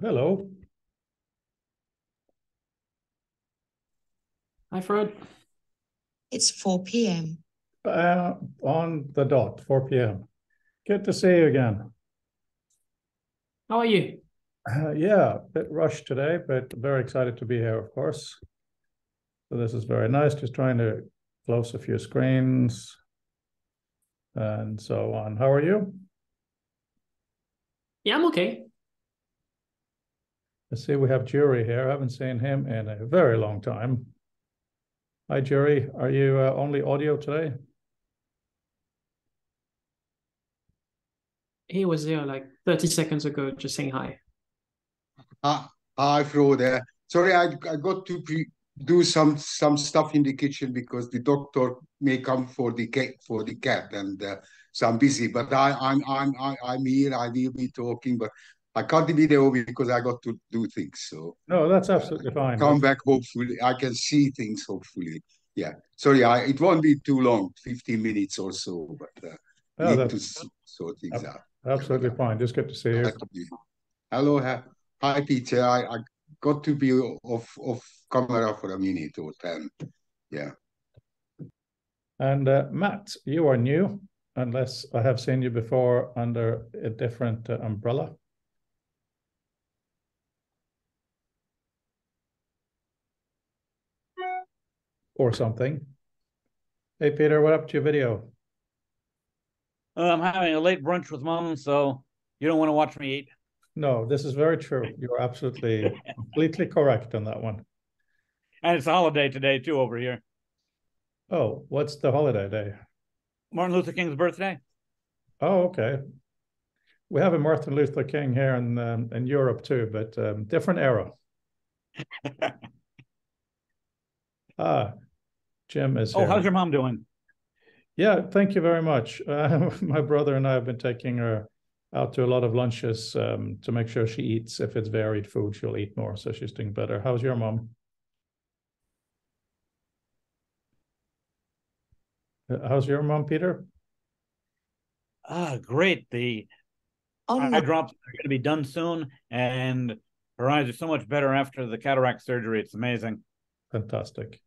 Hello. Hi, Fred. It's 4 p.m. On the dot, 4 p.m. Good to see you again. How are you? Yeah, a bit rushed today, but very excited to be here, of course. So this is very nice, just trying to close a few screens and so on. How are you? Yeah, I'm okay. Let's see, we have Jury here. I haven't seen him in a very long time. Hi, Jury. Are you only audio today? He was there like 30 seconds ago, just saying hi. Hi, Frode. Sorry, I got to do some stuff in the kitchen because the doctor may come for the cat, and so I'm busy. But I'm here. I will be talking, but I cut the video because I got to do things. So No, that's absolutely fine. come back. Hopefully, I can see things. Hopefully, yeah. Sorry, it won't be too long, 15 minutes or so. But need to sort things out. Absolutely fine. Just good to see you. Hello, hi Peter. I got to be off camera for a minute or 10. Yeah. And Matt, you are new, unless I have seen you before under a different umbrella. Or something. Hey, Peter, what up to your video? I'm having a late brunch with Mom, so you don't want to watch me eat. No, this is very true. You're absolutely completely correct on that one. And it's a holiday today, too, over here. Oh, what's the holiday day? Martin Luther King's birthday. Oh, okay. We have a Martin Luther King here in Europe, too, but different era. Jim is here. Oh, how's your mom doing? Yeah, thank you very much. My brother and I have been taking her out to a lot of lunches to make sure she eats. If it's varied food, she'll eat more, so she's doing better. How's your mom? How's your mom, Peter? Great. The eye drops are going to be done soon, and her eyes are so much better after the cataract surgery. It's amazing. Fantastic.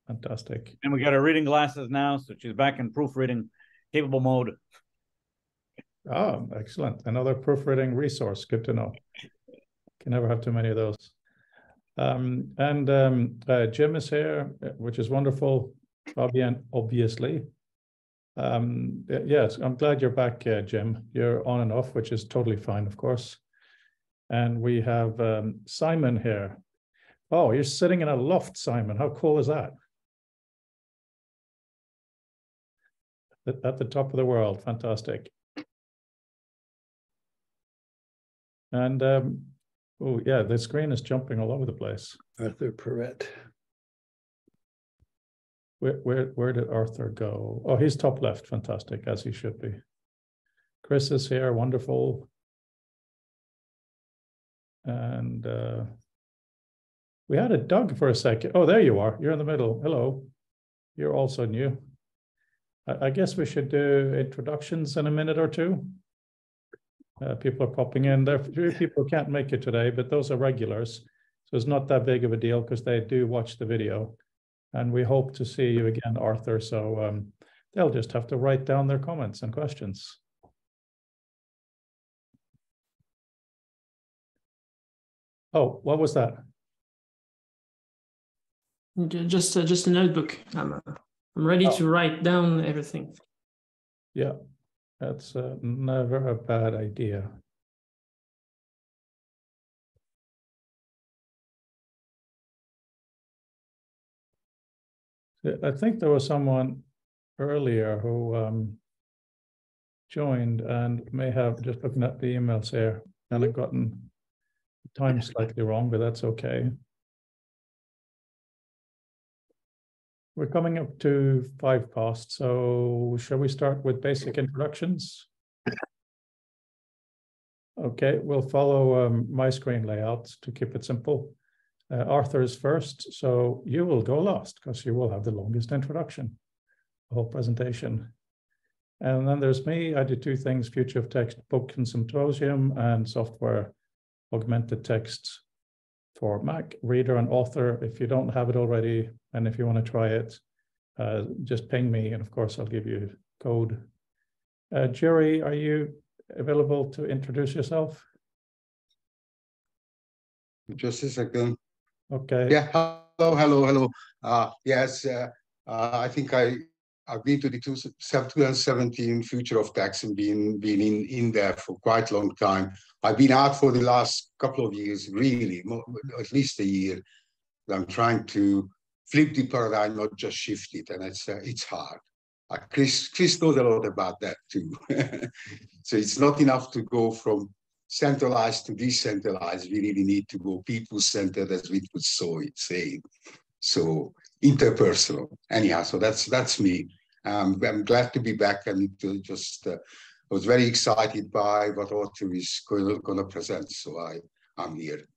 Fantastic. And we got her reading glasses now, so she's back in proofreading capable mode. Oh, excellent. Another proofreading resource. Good to know. Can never have too many of those. Jim is here, which is wonderful. Fabian, obviously. Yes, I'm glad you're back, Jim. You're on and off, which is totally fine, of course. And we have Simon here. Oh, you're sitting in a loft, Simon. How cool is that? At the top of the world. Fantastic. And, oh, yeah, the screen is jumping all over the place. Arthur Perret. Where did Arthur go? Oh, he's top left. Fantastic, as he should be. Chris is here. Wonderful. And we had a Doug for a second. Oh, there you are. You're in the middle. Hello. You're also new. I guess we should do introductions in a minute or two. People are popping in. There are a few people who can't make it today, but those are regulars. So it's not that big of a deal because they do watch the video. And we hope to see you again, Arthur. So they'll just have to write down their comments and questions. Oh, what was that? Just a notebook. I'm ready to write down everything. Yeah, that's never a bad idea. I think there was someone earlier who joined and may have, just looking at the emails here, and I've gotten the time slightly wrong, but that's okay. We're coming up to 5 past, so shall we start with basic introductions? Okay, we'll follow my screen layout to keep it simple. Arthur is first, so you will go last because you will have the longest introduction, the whole presentation. And then there's me. I do 2 things: Future of Text, Book and Symposium, and software augmented text for Mac, Reader, and Author. If you don't have it already, and if you want to try it, just ping me, and of course I'll give you code. Jerry, are you available to introduce yourself? Just a second. Okay. Yeah. Hello. Yes. I think I've been to the 2017 Future of Text and been in there for quite a long time. I've been out for the last couple of years, really, at least a year. I'm trying to flip the paradigm, not just shift it, and it's hard. Chris knows a lot about that too. So it's not enough to go from centralized to decentralized. We really need to go people-centered, as we would say. So interpersonal. Anyhow, so that's me. I'm glad to be back, and I was very excited by what Arthur is going to present. So I'm here.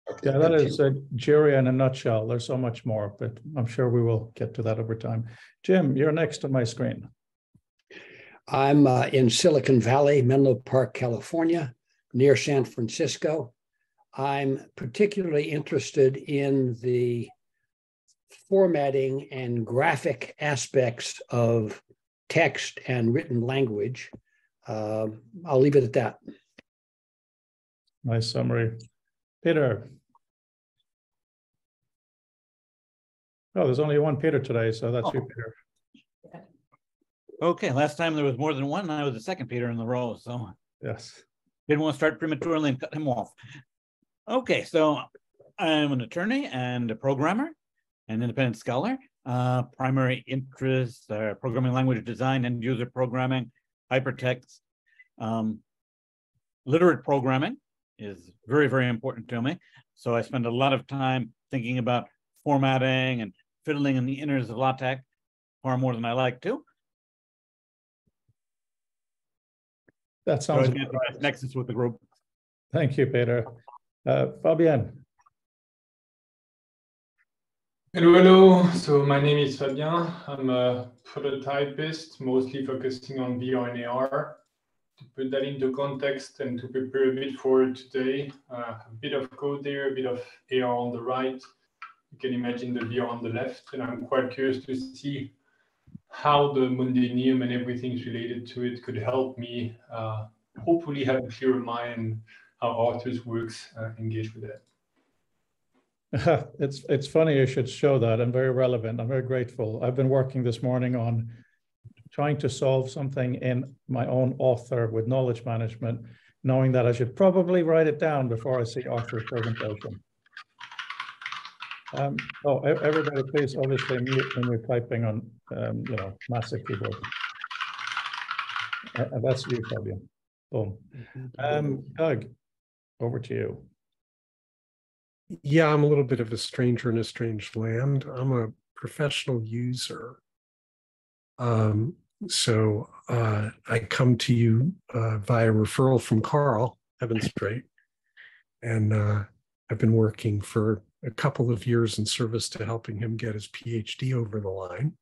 Okay, yeah, that is Jerry in a nutshell. There's so much more, but I'm sure we will get to that over time. Jim, you're next on my screen. I'm in Silicon Valley, Menlo Park, California, near San Francisco. I'm particularly interested in the formatting and graphic aspects of text and written language. I'll leave it at that. Nice summary. Peter. Oh, there's only one Peter today, so that's you, Peter. Okay, last time there was more than one, and I was the second Peter in the row, so yes, didn't want to start prematurely and cut him off. Okay, so I'm an attorney and a programmer, an independent scholar. Primary interests are programming language design and user programming, hypertext. Literate programming is very, very important to me. So I spend a lot of time thinking about formatting and fiddling in the inners of LaTeX, far more than I like to. that sounds good. Nexus with the group. Thank you, Peter. Fabien. Hello. So my name is Fabien. I'm a prototypist, mostly focusing on VR and AR. To put that into context and to prepare a bit for today, a bit of code there, a bit of AR on the right. You can imagine the VR on the left, and I'm quite curious to see how the Mundanium and everything related to it could help me hopefully have a clearer mind how Arthur's works engage with that. It's funny you should show that, and very relevant. I'm very grateful. I've been working this morning on trying to solve something in my own author with knowledge management, knowing that I should probably write it down before I see Arthur's presentation. Everybody, please obviously mute when you're typing on, massive keyboard. That's you, Fabian. Boom. Doug, over to you. Yeah, I'm a little bit of a stranger in a strange land. I'm a professional user. So I come to you via referral from Carl Ebenstraight. And I've been working for a couple of years in service to helping him get his PhD over the line.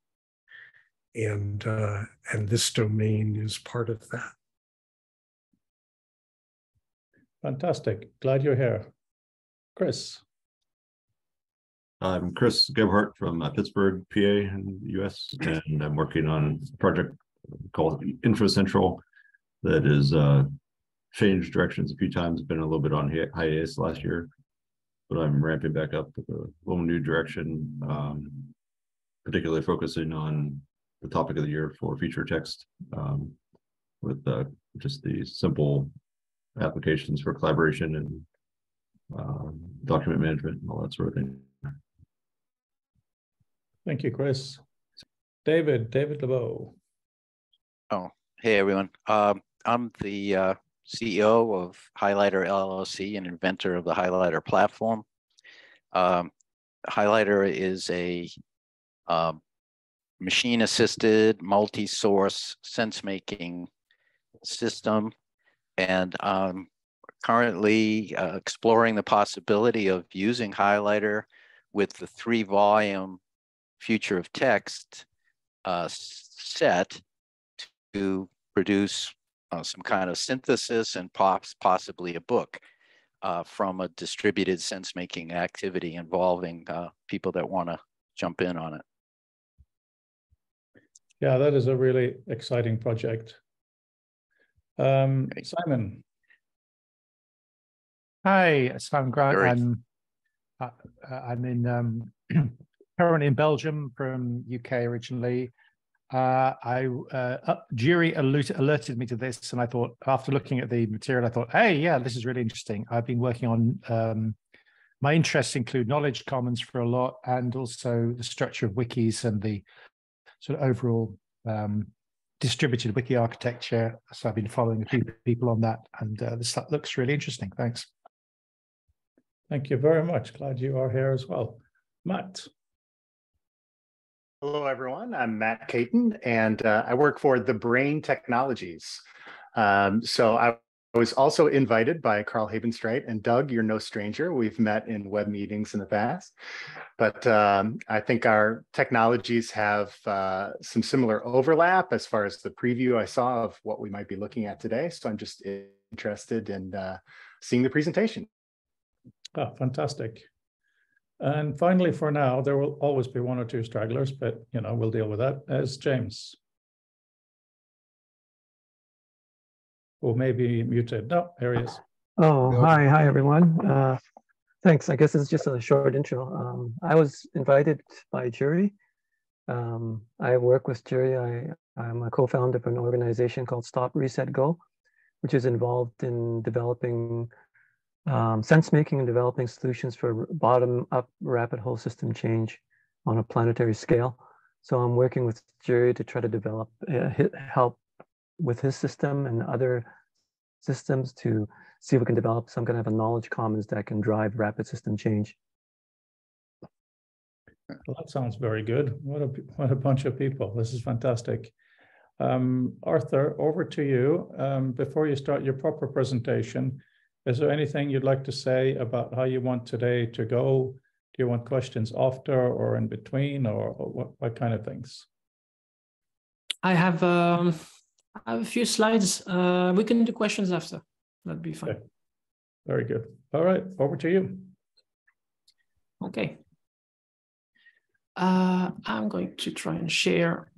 And this domain is part of that. Fantastic. Glad you're here. Chris. I'm Chris Gebhardt from Pittsburgh, PA in the US, and I'm working on a project called InfoCentral that has changed directions a few times, been a little bit on hiatus last year, but I'm ramping back up with a little new direction, particularly focusing on the topic of the year for feature text with just the simple applications for collaboration and document management and all that sort of thing. Thank you, Chris. David LeBeau. Oh, hey, everyone. I'm the CEO of Highlighter LLC and inventor of the Highlighter platform. Highlighter is a machine-assisted, multi-source sense-making system, and I'm currently exploring the possibility of using Highlighter with the 3-volume Future of Text set to produce some kind of synthesis and possibly a book from a distributed sense-making activity involving people that want to jump in on it. Yeah, that is a really exciting project. Simon. Hi, Simon Grant. Very. I'm in currently in Belgium from UK originally. Jury alerted me to this, and I thought, after looking at the material, I thought, hey, yeah, this is really interesting. I've been working on my interests include knowledge commons for a lot, and also the structure of wikis and the sort of overall distributed wiki architecture. So I've been following a few people on that, and this looks really interesting. Thanks. Thank you very much. Glad you are here as well. Matt. Hello, everyone. I'm Matt Caton, and I work for The Brain Technologies. So I was also invited by Carl Habenstreit, and Doug, you're no stranger. We've met in web meetings in the past. But I think our technologies have some similar overlap as far as the preview I saw of what we might be looking at today. So I'm just interested in seeing the presentation. Oh, fantastic. And finally, for now, there will always be one or two stragglers, but we'll deal with that. As James, who may be muted. No, there he is. Oh, hi everyone. Thanks. I guess this is just a short intro. I was invited by Jury. I work with Jury. I'm a co-founder of an organization called Stop, Reset, Go, which is involved in developing sense-making and developing solutions for bottom-up rapid whole system change on a planetary scale. So I'm working with Jerry to try to develop, help with his system and other systems to see if we can develop some kind of a knowledge commons that can drive rapid system change. Well, that sounds very good. What a bunch of people. This is fantastic. Arthur, over to you. Before you start your proper presentation, is there anything you'd like to say about how you want today to go? Do you want questions after or in between, or what kind of things? I have a few slides. We can do questions after. That'd be fine. Okay. Very good. All right, over to you. Okay. I'm going to try and share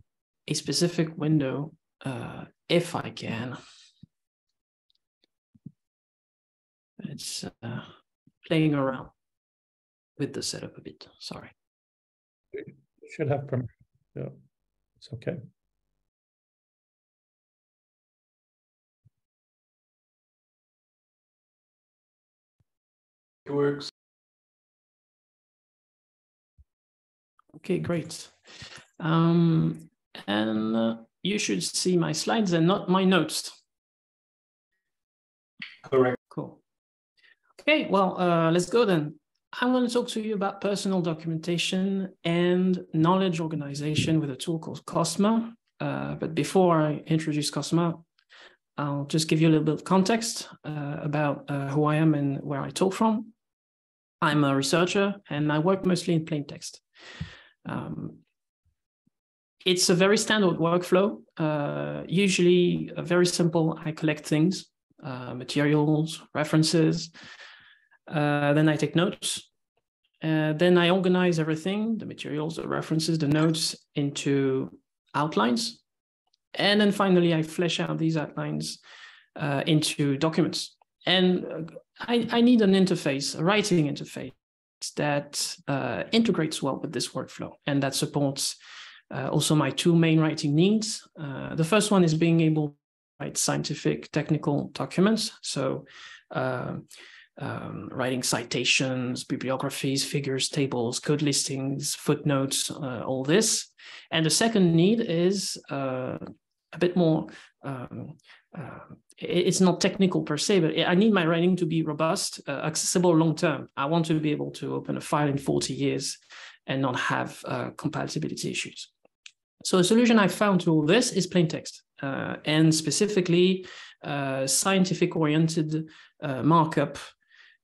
a specific window if I can. It's playing around with the setup a bit. Sorry. You should have permission. Yeah, it's okay. It works. Okay, great. And you should see my slides and not my notes. Correct. Cool. Okay, well, let's go then. I'm going to talk to you about personal documentation and knowledge organization with a tool called Cosma. But before I introduce Cosma, I'll just give you a little bit of context about who I am and where I talk from. I'm a researcher and I work mostly in plain text. It's a very standard workflow, usually very simple. I collect things, materials, references, then I take notes. Then I organize everything, the materials, the references, the notes into outlines. And then finally, I flesh out these outlines into documents. And I need an interface, a writing interface that integrates well with this workflow and that supports also my two main writing needs. The first one is being able to write scientific, technical documents. So writing citations, bibliographies, figures, tables, code listings, footnotes, all this. And the second need is a bit more, it's not technical per se, but I need my writing to be robust, accessible long-term. I want to be able to open a file in 40 years and not have compatibility issues. So a solution I found to all this is plain text, and specifically scientific-oriented markup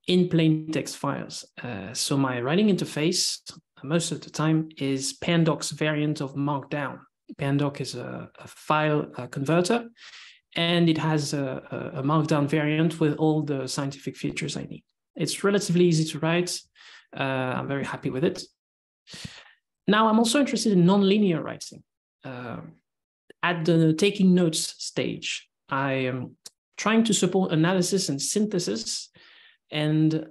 in plain text files. So my writing interface, most of the time, is Pandoc's variant of Markdown. Pandoc is a file converter, and it has a markdown variant with all the scientific features I need. It's relatively easy to write. I'm very happy with it. Now, I'm also interested in nonlinear writing. At the taking notes stage, I am trying to support analysis and synthesis, and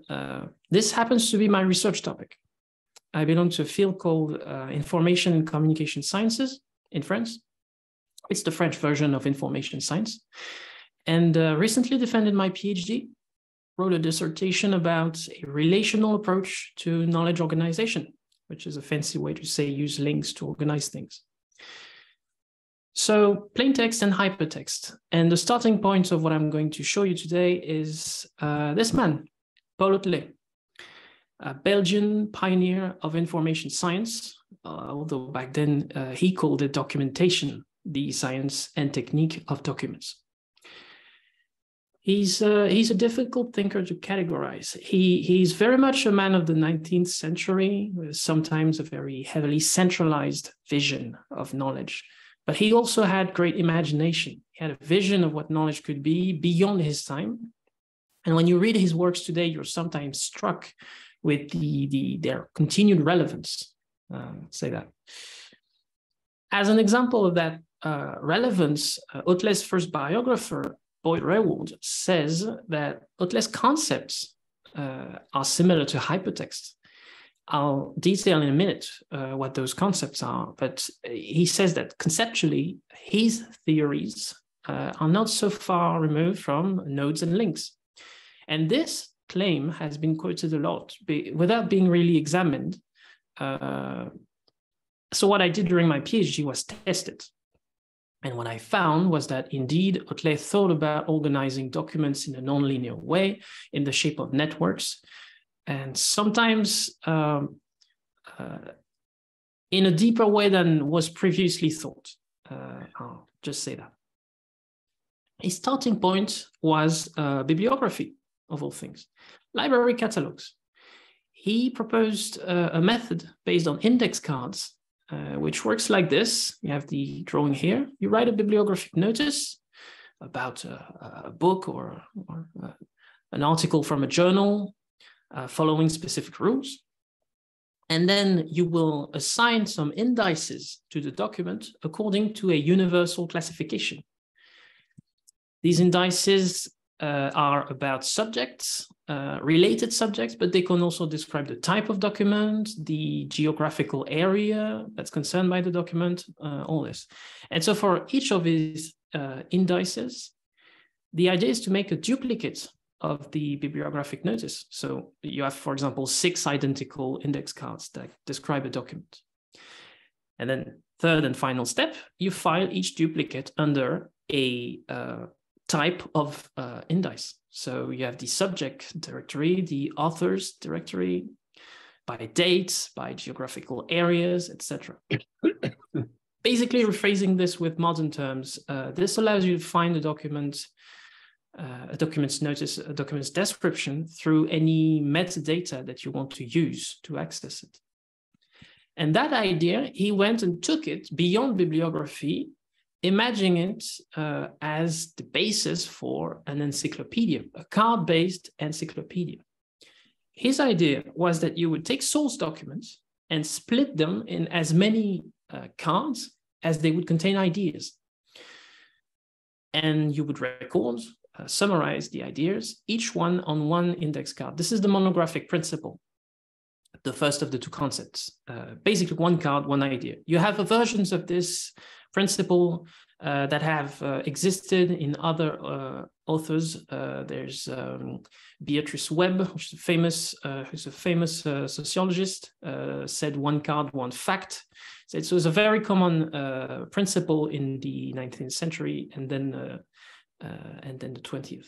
this happens to be my research topic. I belong to a field called Information and Communication Sciences in France. It's the French version of information science. And recently defended my PhD, wrote a dissertation about a relational approach to knowledge organization, which is a fancy way to say use links to organize things. So plain text and hypertext. And the starting point of what I'm going to show you today is this man, Paul Hotelet, a Belgian pioneer of information science, although back then he called it documentation, the science and technique of documents. He's a difficult thinker to categorize. He's very much a man of the 19th century, with sometimes a very heavily centralized vision of knowledge. But he also had great imagination. He had a vision of what knowledge could be beyond his time. And when you read his works today, you're sometimes struck with their continued relevance. Say that. As an example of that relevance, Hotelet's first biographer, Boyd Rewald, says that Hotelet's concepts are similar to hypertext. I'll detail in a minute what those concepts are, but he says that conceptually, his theories are not so far removed from nodes and links. And this claim has been quoted a lot without being really examined. So what I did during my PhD was test it. And what I found was that indeed, Hotelet thought about organizing documents in a nonlinear way, in the shape of networks, and sometimes in a deeper way than was previously thought. I'll just say that. His starting point was bibliography, of all things, library catalogs. He proposed a method based on index cards, which works like this. You have the drawing here. You write a bibliographic notice about a book or an article from a journal following specific rules. And then you will assign some indices to the document according to a universal classification. These indices are about subjects, related subjects, but they can also describe the type of document, the geographical area that's concerned by the document, all this. And so for each of these indices, the idea is to make a duplicate of the bibliographic notice. So you have, for example, 6 identical index cards that describe a document. And then third and final step, you file each duplicate under a type of indice. So you have the subject directory, the authors directory, by dates, by geographical areas, etc. Basically, rephrasing this with modern terms, this allows you to find a document's notice, a document's description through any metadata that you want to use to access it. And that idea, he went and took it beyond bibliography, imagining it as the basis for an encyclopedia, a card-based encyclopedia. His idea was that you would take source documents and split them in as many cards as they would contain ideas. And you would record, summarize the ideas, each one on one index card. This is the monographic principle, the first of the 2 concepts. Basically, one card, one idea. You have versions of this principle that have existed in other authors. There's Beatrice Webb, who's a famous sociologist, said one card, one fact. So it was a very common principle in the 19th century and then the 20th.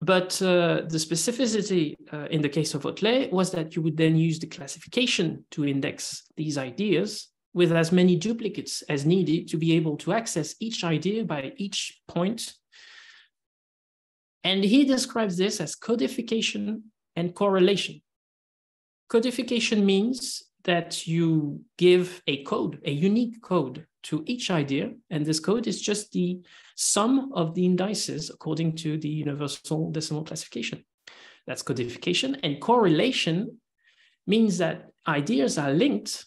But the specificity in the case of Hotelet was that you would then use the classification to index these ideas with as many duplicates as needed to be able to access each idea by each point. And he describes this as codification and correlation. Codification means that you give a code, a unique code to each idea, and this code is just the sum of the indices according to the universal decimal classification. That's codification, and correlation means that ideas are linked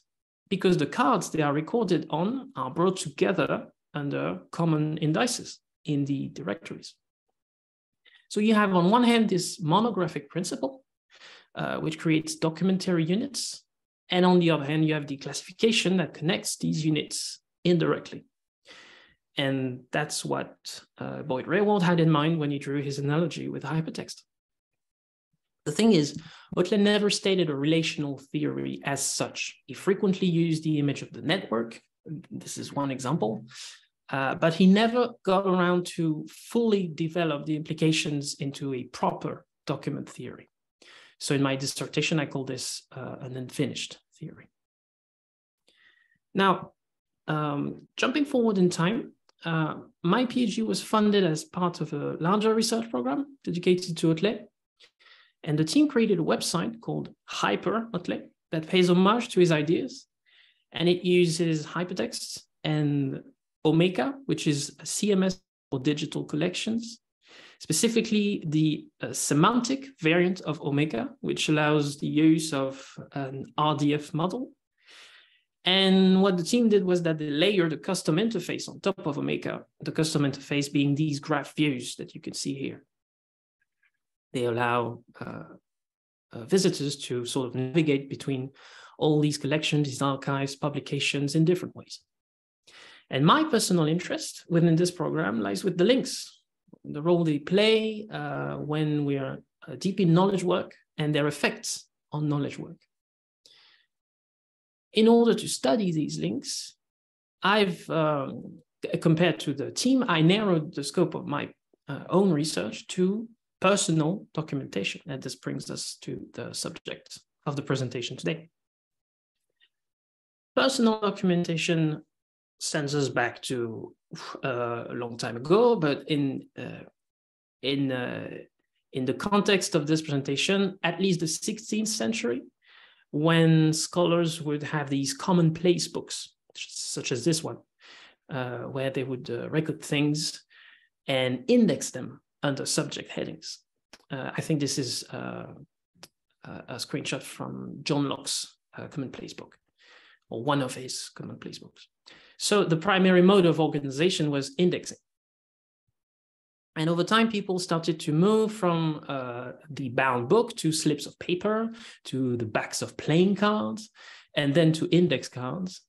because the cards they are recorded on are brought together under common indices in the directories. So you have on one hand this monographic principle, which creates documentary units. And on the other hand, you have the classification that connects these units indirectly. And that's what Boyd Raywald had in mind when he drew his analogy with hypertext. The thing is, Hotelet never stated a relational theory as such. He frequently used the image of the network. This is one example. But he never got around to fully develop the implications into a proper document theory. So in my dissertation, I call this an unfinished theory. Now, jumping forward in time, my PhD was funded as part of a larger research program dedicated to Hotelet. And the team created a website called Hyper Hotelet that pays homage to his ideas. And it uses hypertext and Omeka, which is a CMS for digital collections, specifically the semantic variant of Omeka, which allows the use of an RDF model. And what the team did was that they layered a custom interface on top of Omeka, the custom interface being these graph views that you can see here. They allow visitors to sort of navigate between all these collections, these archives, publications in different ways. And my personal interest within this program lies with the links, the role they play when we are deep in knowledge work and their effects on knowledge work. In order to study these links, I've, compared to the team, I narrowed the scope of my own research to personal documentation. And this brings us to the subject of the presentation today. Personal documentation sends us back to a long time ago, but in the context of this presentation, at least the 16th century, when scholars would have these commonplace books, such as this one, where they would record things and index them under subject headings. I think this is a screenshot from John Locke's commonplace book, or one of his commonplace books. So the primary mode of organization was indexing. And over time, people started to move from the bound book to slips of paper, to the backs of playing cards, and then to index cards.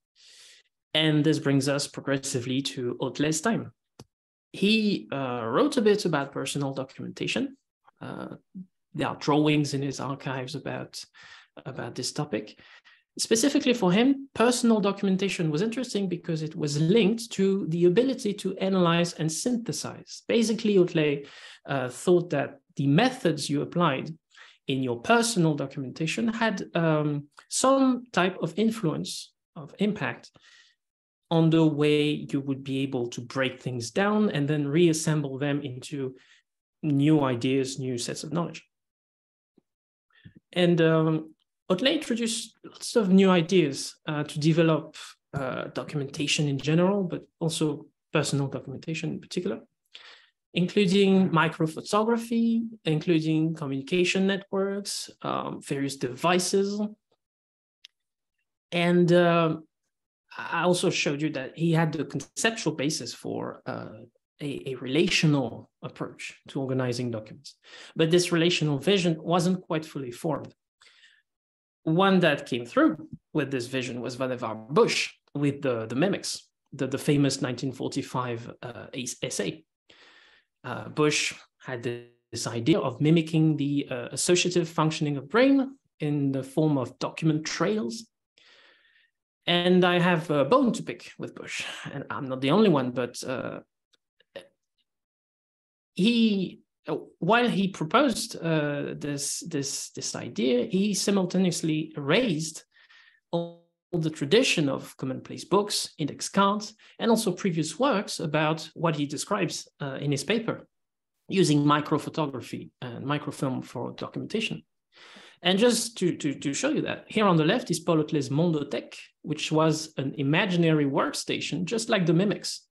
And this brings us progressively to Hotelet's time. He wrote a bit about personal documentation. There are drawings in his archives about this topic. Specifically for him, personal documentation was interesting because it was linked to the ability to analyze and synthesize. Basically, Hotelet thought that the methods you applied in your personal documentation had some type of influence, of impact, on the way you would be able to break things down and then reassemble them into new ideas, new sets of knowledge. And Hotelet introduced lots of new ideas to develop documentation in general, but also personal documentation in particular, including microphotography, including communication networks, various devices. And I also showed you that he had the conceptual basis for a relational approach to organizing documents. But this relational vision wasn't quite fully formed. One that came through with this vision was Vannevar Bush with the mimics, the famous 1945 essay. Bush had this idea of mimicking the associative functioning of brain in the form of document trails. And I have a bone to pick with Bush, and I'm not the only one, but while he proposed this idea, he simultaneously erased all the tradition of commonplace books, index cards, and also previous works about what he describes in his paper, using microphotography and microfilm for documentation. And just to show you that, here on the left is Paul Otlet's Mondotech, which was an imaginary workstation, just like the Mimics.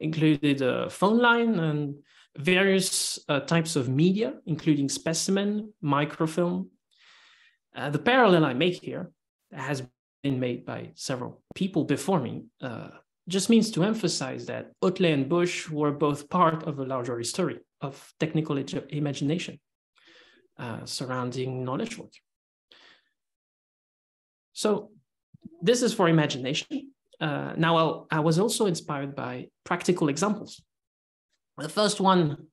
Included a phone line and various types of media, including specimen, microfilm. The parallel I make here has been made by several people before me, just means to emphasize that Otlet and Bush were both part of a larger history of technical imagination surrounding knowledge work. So this is for imagination. Now, I was also inspired by practical examples. The first one,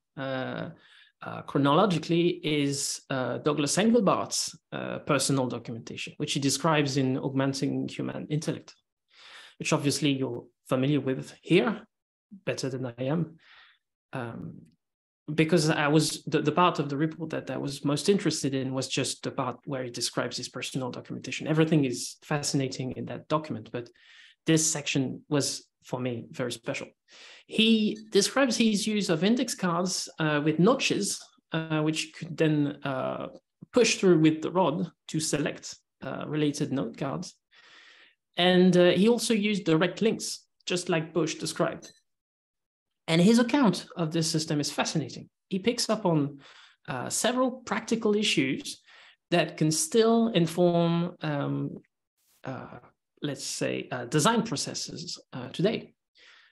chronologically, is Douglas Engelbart's personal documentation, which he describes in Augmenting Human Intellect, which obviously you're familiar with here, better than I am, because I was the part of the report that I was most interested in was just the part where he describes his personal documentation. Everything is fascinating in that document, but this section was, for me, very special. He describes his use of index cards with notches, which could then push through with the rod to select related note cards. And he also used direct links, just like Bush described. And his account of this system is fascinating. He picks up on several practical issues that can still inform let's say, design processes today.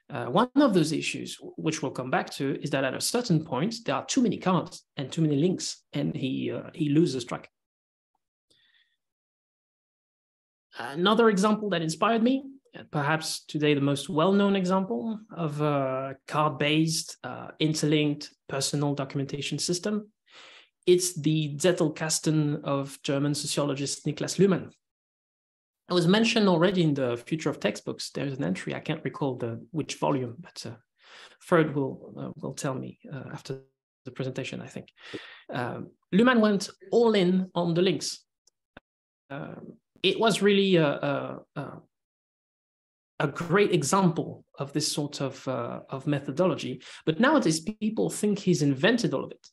One of those issues, which we'll come back to, is that at a certain point, there are too many cards and too many links, and he loses track. Another example that inspired me, perhaps today the most well-known example of a card-based, interlinked personal documentation system, it's the Zettelkasten of German sociologist Niklas Luhmann. It was mentioned already in the Future of Textbooks. There's an entry, I can't recall which volume, but Fred will tell me after the presentation, I think. Luhmann went all in on the links. It was really a great example of this sort of methodology, but nowadays people think he's invented all of it.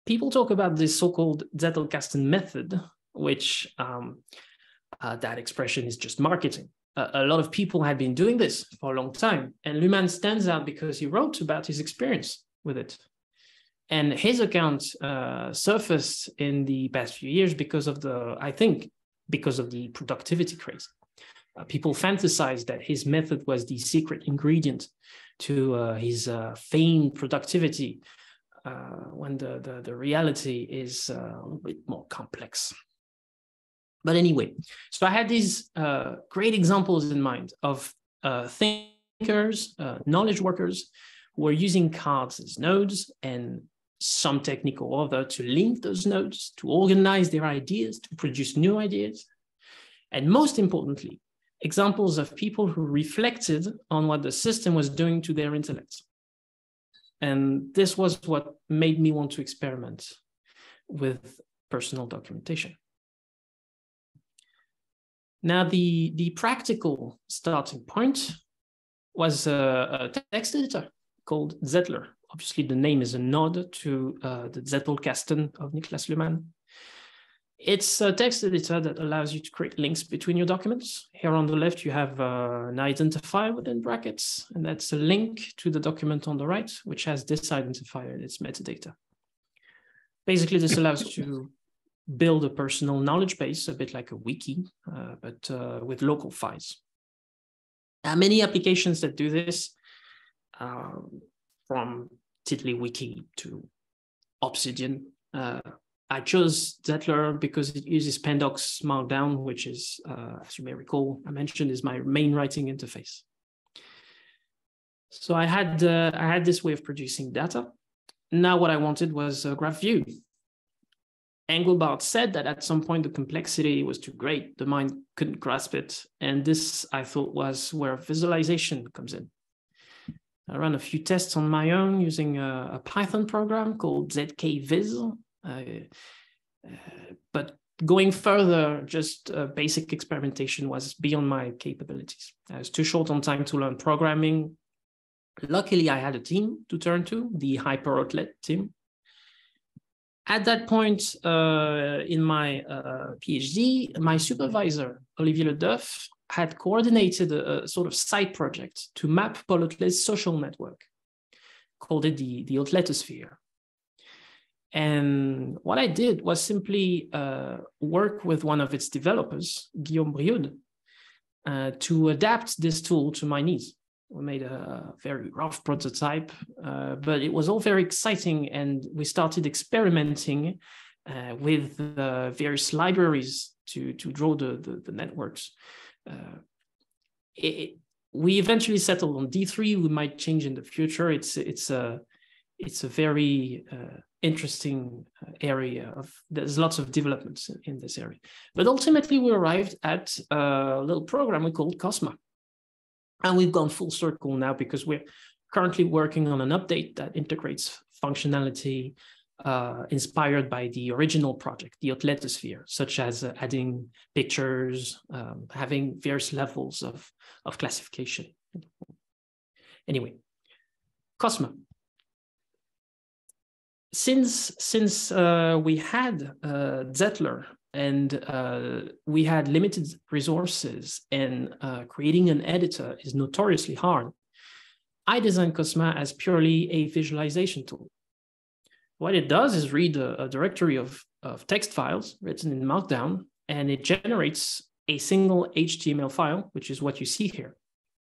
People talk about this so-called Zettelkasten method, which that expression is just marketing. A lot of people had been doing this for a long time, and Luhmann stands out because he wrote about his experience with it. And his account surfaced in the past few years because of the productivity craze. People fantasized that his method was the secret ingredient to his feigned productivity, when the reality is a little bit more complex. But anyway, so I had these great examples in mind of thinkers, knowledge workers who were using cards as nodes and some technique or other to link those nodes, to organize their ideas, to produce new ideas. And most importantly, examples of people who reflected on what the system was doing to their intellects. And this was what made me want to experiment with personal documentation. Now, the practical starting point was a text editor called Zettler. Obviously, the name is a nod to the Zettelkasten of Niklas Luhmann. It's a text editor that allows you to create links between your documents. Here on the left, you have an identifier within brackets, and that's a link to the document on the right, which has this identifier in its metadata. Basically, this allows you to build a personal knowledge base, a bit like a wiki, but with local files. There are many applications that do this, from TiddlyWiki to Obsidian. I chose Zettler because it uses Pandox Markdown, which is, as you may recall, I mentioned, is my main writing interface. So I had this way of producing data. Now what I wanted was a graph view. Engelbart said that at some point the complexity was too great, the mind couldn't grasp it, and this, I thought, was where visualization comes in. I ran a few tests on my own using a Python program called ZKViz, but going further, just basic experimentation was beyond my capabilities. I was too short on time to learn programming. Luckily, I had a team to turn to, the Arthur Perret team. At that point in my PhD, my supervisor, Olivier Ledeuf, had coordinated a sort of side project to map Paul Hotelet's social network, called it the Hoteletosphere. And what I did was simply work with one of its developers, Guillaume Brioude, to adapt this tool to my needs. We made a very rough prototype, but it was all very exciting, and we started experimenting with various libraries to draw the networks. We eventually settled on D3. We might change in the future. It's a very interesting area there's lots of developments in this area. But ultimately, we arrived at a little program we called Cosma. And we've gone full circle now because we're currently working on an update that integrates functionality inspired by the original project, the Hoteletosphere, such as adding pictures, having various levels of classification. Anyway, Cosma. Since we had Zettler and we had limited resources, and creating an editor is notoriously hard, I designed Cosma as purely a visualization tool. What it does is read a directory of text files written in Markdown, and it generates a single HTML file, which is what you see here.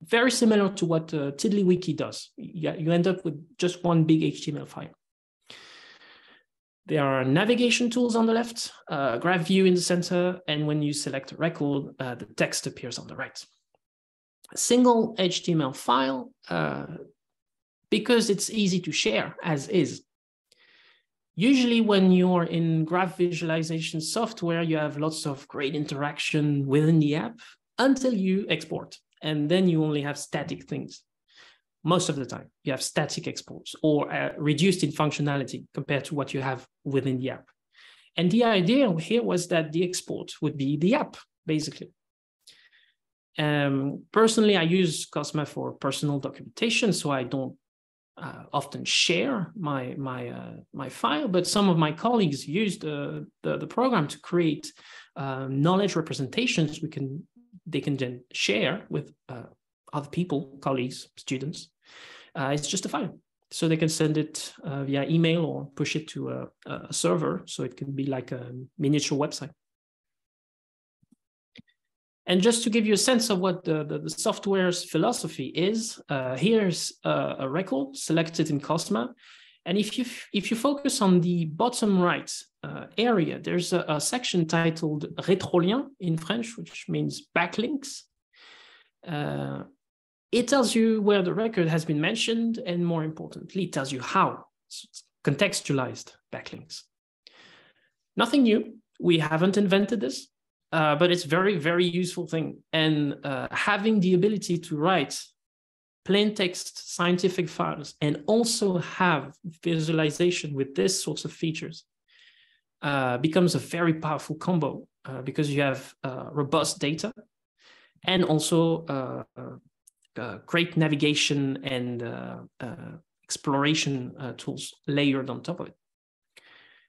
Very similar to what TiddlyWiki does. You end up with just one big HTML file. There are navigation tools on the left, graph view in the center, and when you select a record, the text appears on the right. A single HTML file, because it's easy to share as is. Usually when you're in graph visualization software, you have lots of great interaction within the app until you export, and then you only have static things. Most of the time, you have static exports or reduced in functionality compared to what you have within the app. And the idea here was that the export would be the app, basically. Personally, I use Cosma for personal documentation, so I don't often share my file, but some of my colleagues used the program to create knowledge representations they can then share with other people, colleagues, students. It's just a file, so they can send it via email or push it to a server, so it can be like a miniature website. And just to give you a sense of what the software's philosophy is, here's a record selected in Cosma. And if you focus on the bottom right area, there's a section titled Rétrolien in French, which means backlinks. It tells you where the record has been mentioned, and more importantly, it tells you how. It's contextualized backlinks. Nothing new. We haven't invented this. But it's very, very useful thing. And having the ability to write plain text scientific files and also have visualization with this sorts of features becomes a very powerful combo because you have robust data and also great navigation and exploration tools layered on top of it.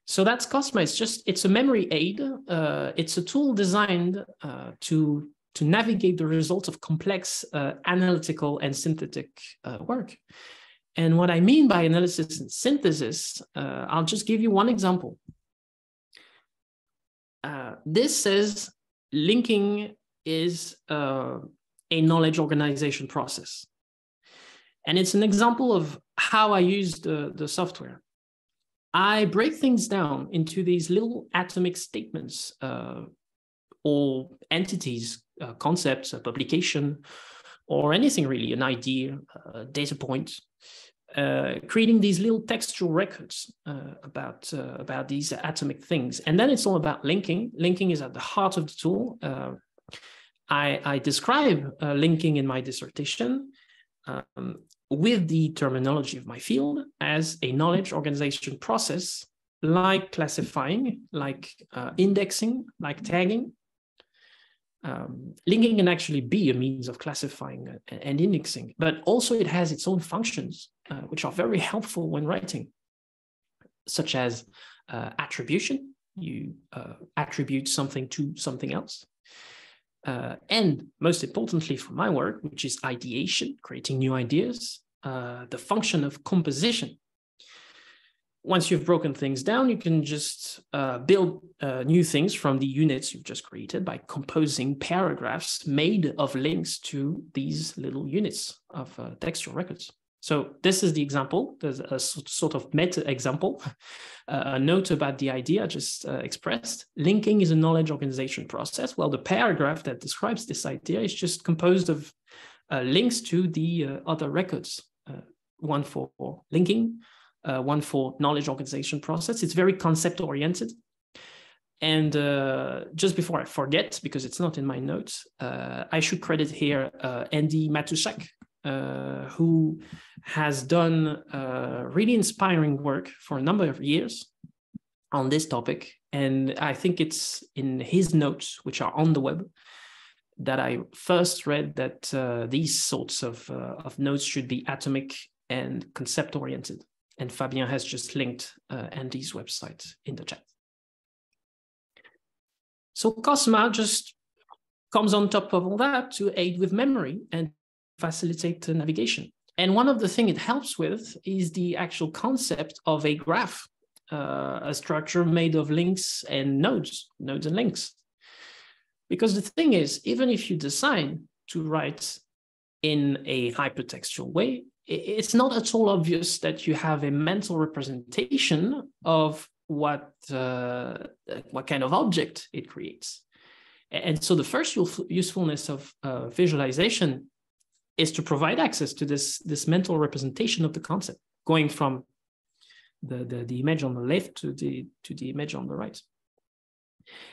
So that's Cosma. It's a memory aid. It's a tool designed to navigate the results of complex analytical and synthetic work. And what I mean by analysis and synthesis, I'll just give you one example. This says linking is a knowledge organization process. And it's an example of how I use the software. I break things down into these little atomic statements or entities, concepts, a publication, or anything really, an idea, a data point, creating these little textual records about these atomic things. And then it's all about linking. Linking is at the heart of the tool. I describe linking in my dissertation with the terminology of my field as a knowledge organization process, like classifying, like indexing, like tagging. Linking can actually be a means of classifying and indexing, but also it has its own functions, which are very helpful when writing, such as attribution. You attribute something to something else. And most importantly for my work, which is ideation, creating new ideas, the function of composition. Once you've broken things down, you can just build new things from the units you've just created by composing paragraphs made of links to these little units of textual records. So this is the example. There's a sort of meta example, a note about the idea I just expressed. Linking is a knowledge organization process. Well, the paragraph that describes this idea is just composed of links to the other records, one for linking, one for knowledge organization process. It's very concept oriented. And just before I forget, because it's not in my notes, I should credit here Andy Matuszak, who has done really inspiring work for a number of years on this topic. And I think it's in his notes, which are on the web, that I first read that these sorts of notes should be atomic and concept-oriented. And Fabien has just linked Andy's website in the chat. So Cosma just comes on top of all that to aid with memory and facilitate navigation. And one of the things it helps with is the actual concept of a graph, a structure made of links and nodes and links. Because the thing is, even if you decide to write in a hypertextual way, it's not at all obvious that you have a mental representation of what kind of object it creates. And so the first usefulness of visualization is to provide access to this mental representation of the concept, going from the image on the left to the image on the right.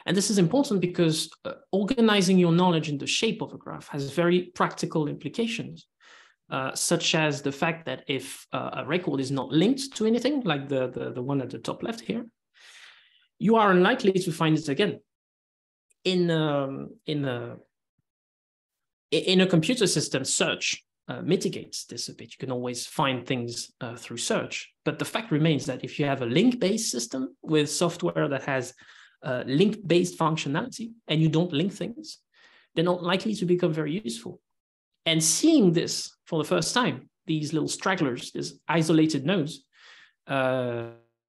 And this is important because organizing your knowledge in the shape of a graph has very practical implications, such as the fact that if a record is not linked to anything, like the one at the top left here, you are unlikely to find it again. In a computer system, search mitigates this a bit. You can always find things through search. But the fact remains that if you have a link-based system with software that has link-based functionality and you don't link things, they're not likely to become very useful. And seeing this for the first time, these little stragglers, these isolated nodes,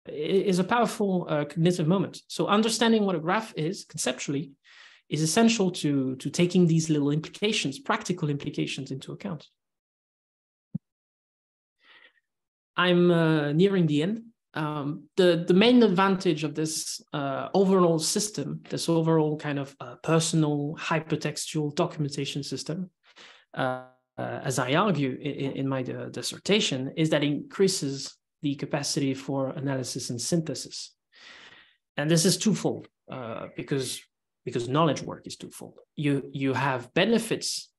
is a powerful cognitive moment. So understanding what a graph is conceptually is essential to taking these little implications, practical implications, into account. I'm nearing the end. The main advantage of this overall system, this overall kind of personal hypertextual documentation system, as I argue in my dissertation, is that it increases the capacity for analysis and synthesis. And this is twofold, because knowledge work is twofold. You have benefits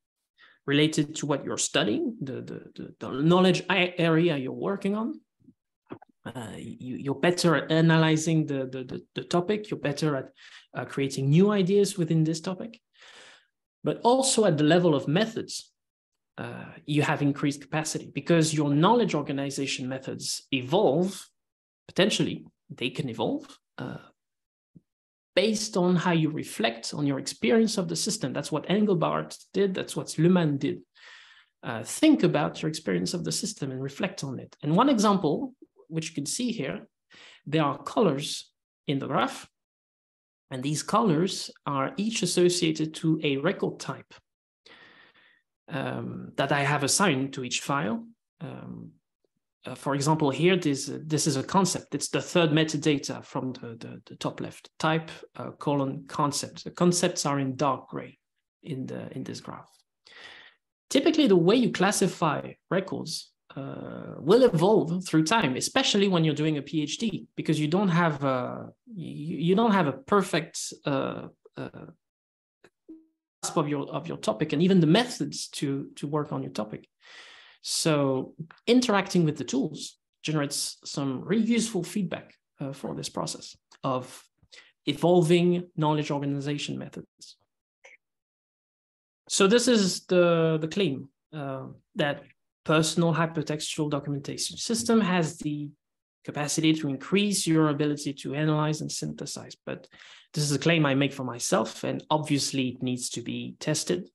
related to what you're studying, the knowledge area you're working on. You're better at analyzing the topic. You're better at creating new ideas within this topic. But also at the level of methods, you have increased capacity because your knowledge organization methods evolve. Potentially, they can evolve based on how you reflect on your experience of the system. That's what Engelbart did. That's what Luhmann did. Think about your experience of the system and reflect on it. And one example, which you can see here, there are colors in the graph. And these colors are each associated to a record type that I have assigned to each file. For example, here, this is a concept. It's the third metadata from the top left, type, concept. The concepts are in dark gray in this graph. Typically, the way you classify records will evolve through time, especially when you're doing a PhD, because you don't have a perfect grasp of your topic and even the methods to work on your topic. So interacting with the tools generates some really useful feedback for this process of evolving knowledge organization methods. So this is the claim that personal hypertextual documentation system has the capacity to increase your ability to analyze and synthesize. But this is a claim I make for myself, and obviously it needs to be tested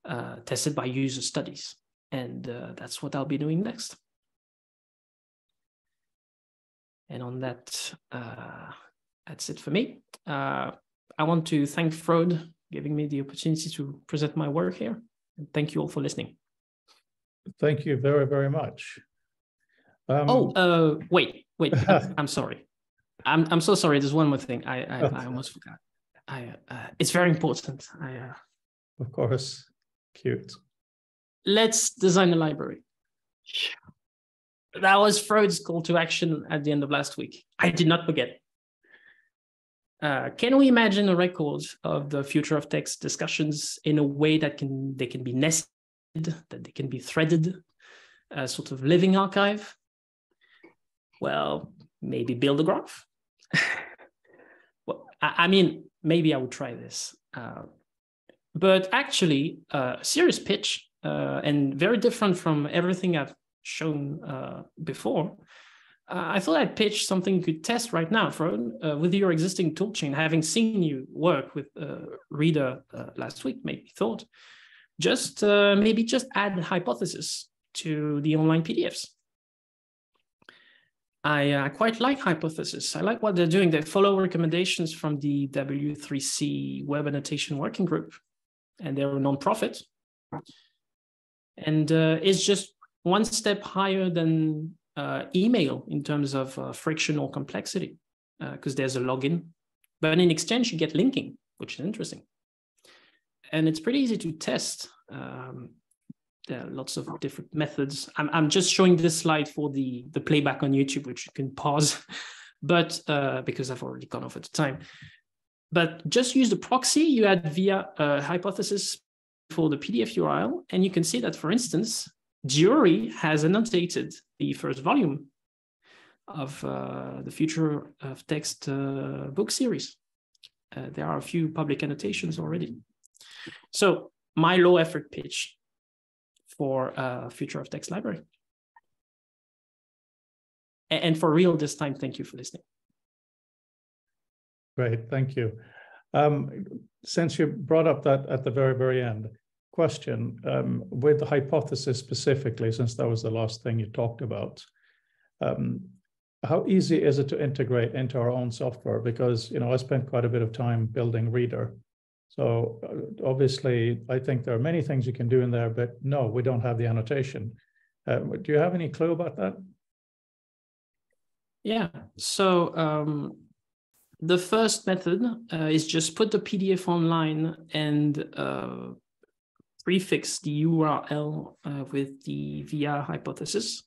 by user studies. And that's what I'll be doing next. And on that, that's it for me. I want to thank Freud giving me the opportunity to present my work here. And thank you all for listening. Thank you very, very much. Wait, I'm sorry. I'm so sorry. There's one more thing. I almost forgot. It's very important. Of course, cute. Let's design a library. That was Freud's call to action at the end of last week. I did not forget. Can we imagine a record of the future of text discussions in a way that they can be nested, that they can be threaded, a sort of living archive? Well, maybe build a graph. Well, I mean, maybe I would try this. But actually, a serious pitch, and very different from everything I've shown before, I thought I'd pitch something you could test right now, Freud, with your existing toolchain. Having seen you work with Reader last week, made me thought, maybe just add hypothesis to the online PDFs. I quite like hypothesis. I like what they're doing. They follow recommendations from the W3C Web Annotation Working Group, and they're a nonprofit. And it's just one step higher than email in terms of friction or complexity, because there's a login. But in exchange, you get linking, which is interesting. And it's pretty easy to test. There are lots of different methods. I'm just showing this slide for the playback on YouTube, which you can pause, but because I've already gone off at the time. But just use the proxy you add via hypothesis for the PDF URL, and you can see that, for instance, Jury has annotated the first volume of the Future of Text book series. There are a few public annotations already. So my low effort pitch for Future of Text library. And for real this time, thank you for listening. Great, thank you. Since you brought up that at the very, very end, question, with the hypothesis specifically, since that was the last thing you talked about, how easy is it to integrate into our own software? Because, you know, I spent quite a bit of time building Reader. So obviously, I think there are many things you can do in there, but no, we don't have the annotation. Do you have any clue about that? Yeah, so the first method is just put the PDF online and prefix the URL with the via hypothesis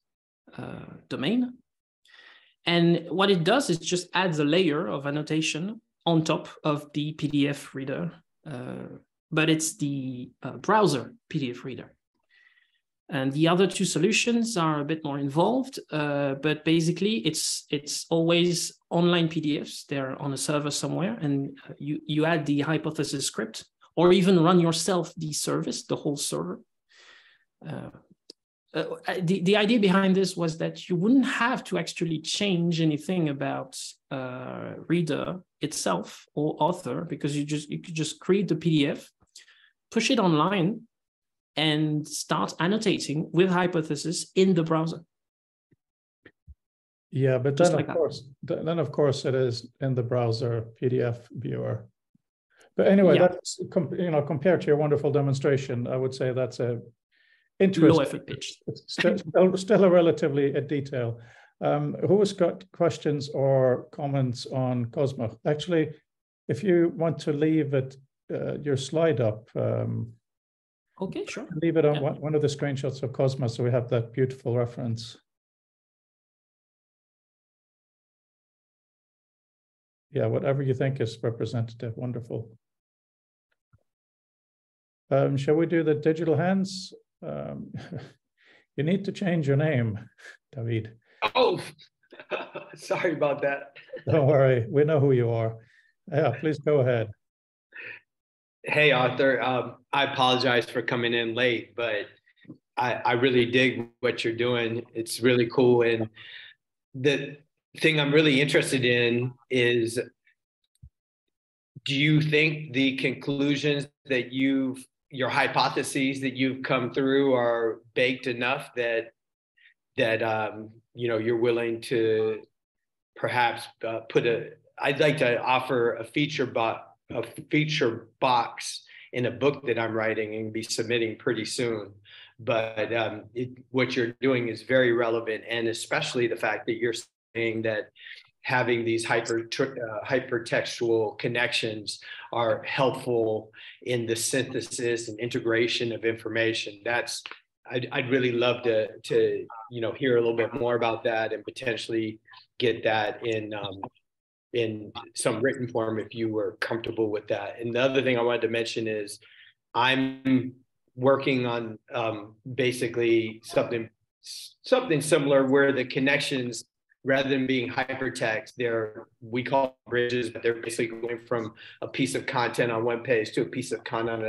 domain. And what it does is just adds a layer of annotation on top of the PDF reader, but it's the browser PDF reader. And the other two solutions are a bit more involved, but basically it's always online PDFs. They're on a server somewhere, and you add the hypothesis script, or even run yourself the service, the whole server. The idea behind this was that you wouldn't have to actually change anything about Reader itself or author, because you could just create the PDF, push it online, and start annotating with hypothesis in the browser. Yeah, but then of course it is in the browser PDF viewer. But anyway, yeah. That's, you know, compared to your wonderful demonstration, I would say that's a interesting, low effort pitch. Still a relatively a detail. Who has got questions or comments on Cosmo? Actually, if you want to leave it, your slide up. Okay, sure. Leave it on one of the screenshots of Cosmo, so we have that beautiful reference. Yeah, whatever you think is representative, wonderful. Shall we do the digital hands? You need to change your name, David. Oh, sorry about that. Don't worry, we know who you are. Yeah, please go ahead. Hey, Arthur, I apologize for coming in late, but I really dig what you're doing. It's really cool. And the thing I'm really interested in is, do you think the conclusions that your hypotheses that you've come through are baked enough that you're willing to perhaps I'd like to offer a feature box in a book that I'm writing and be submitting pretty soon. But what you're doing is very relevant, and especially the fact that you're saying that having these hypertextual connections are helpful in the synthesis and integration of information. I'd really love to hear a little bit more about that, and potentially get that in some written form if you were comfortable with that. And the other thing I wanted to mention is I'm working on basically something similar, where the connections, rather than being hypertext, we call bridges, but they're basically going from a piece of content on one page to a piece of content on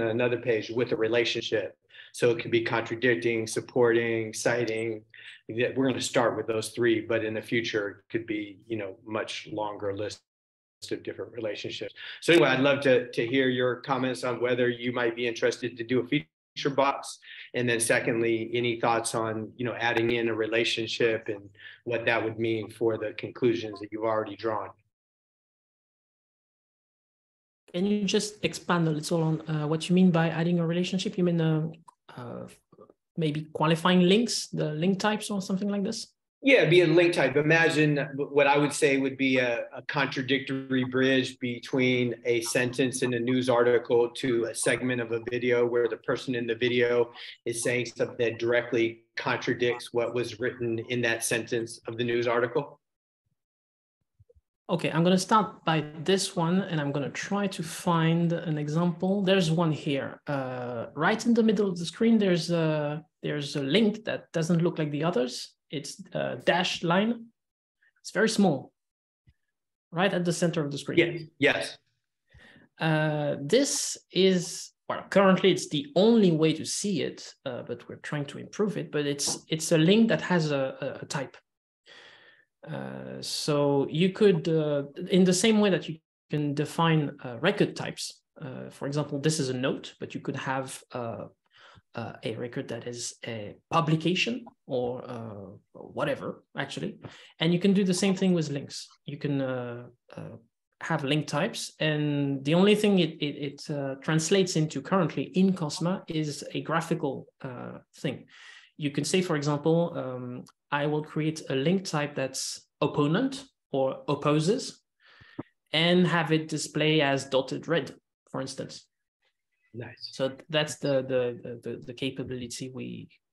another page with a relationship. So it could be contradicting, supporting, citing. We're going to start with those three, but in the future it could be, much longer list of different relationships. So anyway, I'd love to hear your comments on whether you might be interested to do a feature box, and then secondly, any thoughts on adding in a relationship and what that would mean for the conclusions that you've already drawn. Can you just expand a little on what you mean by adding a relationship? You mean maybe qualifying links, the link types or something like this? Yeah, it'd be a link type. Imagine what I would say would be a contradictory bridge between a sentence in a news article to a segment of a video where the person in the video is saying something that directly contradicts what was written in that sentence of the news article. Okay, I'm going to start by this one, and I'm going to try to find an example. There's one here. Right in the middle of the screen, there's a link that doesn't look like the others. It's a dashed line. It's very small, right at the center of the screen. Yes. This is, well, currently it's the only way to see it, but we're trying to improve it. But it's a link that has a type. So you could, in the same way that you can define record types, for example, this is a note, but you could have a record that is a publication or whatever, actually. And you can do the same thing with links. You can have link types, and the only thing it translates into currently in Cosma is a graphical thing. You can say, for example, I will create a link type that's opponent or opposes, and have it display as dotted red, for instance. Nice. So that's the capability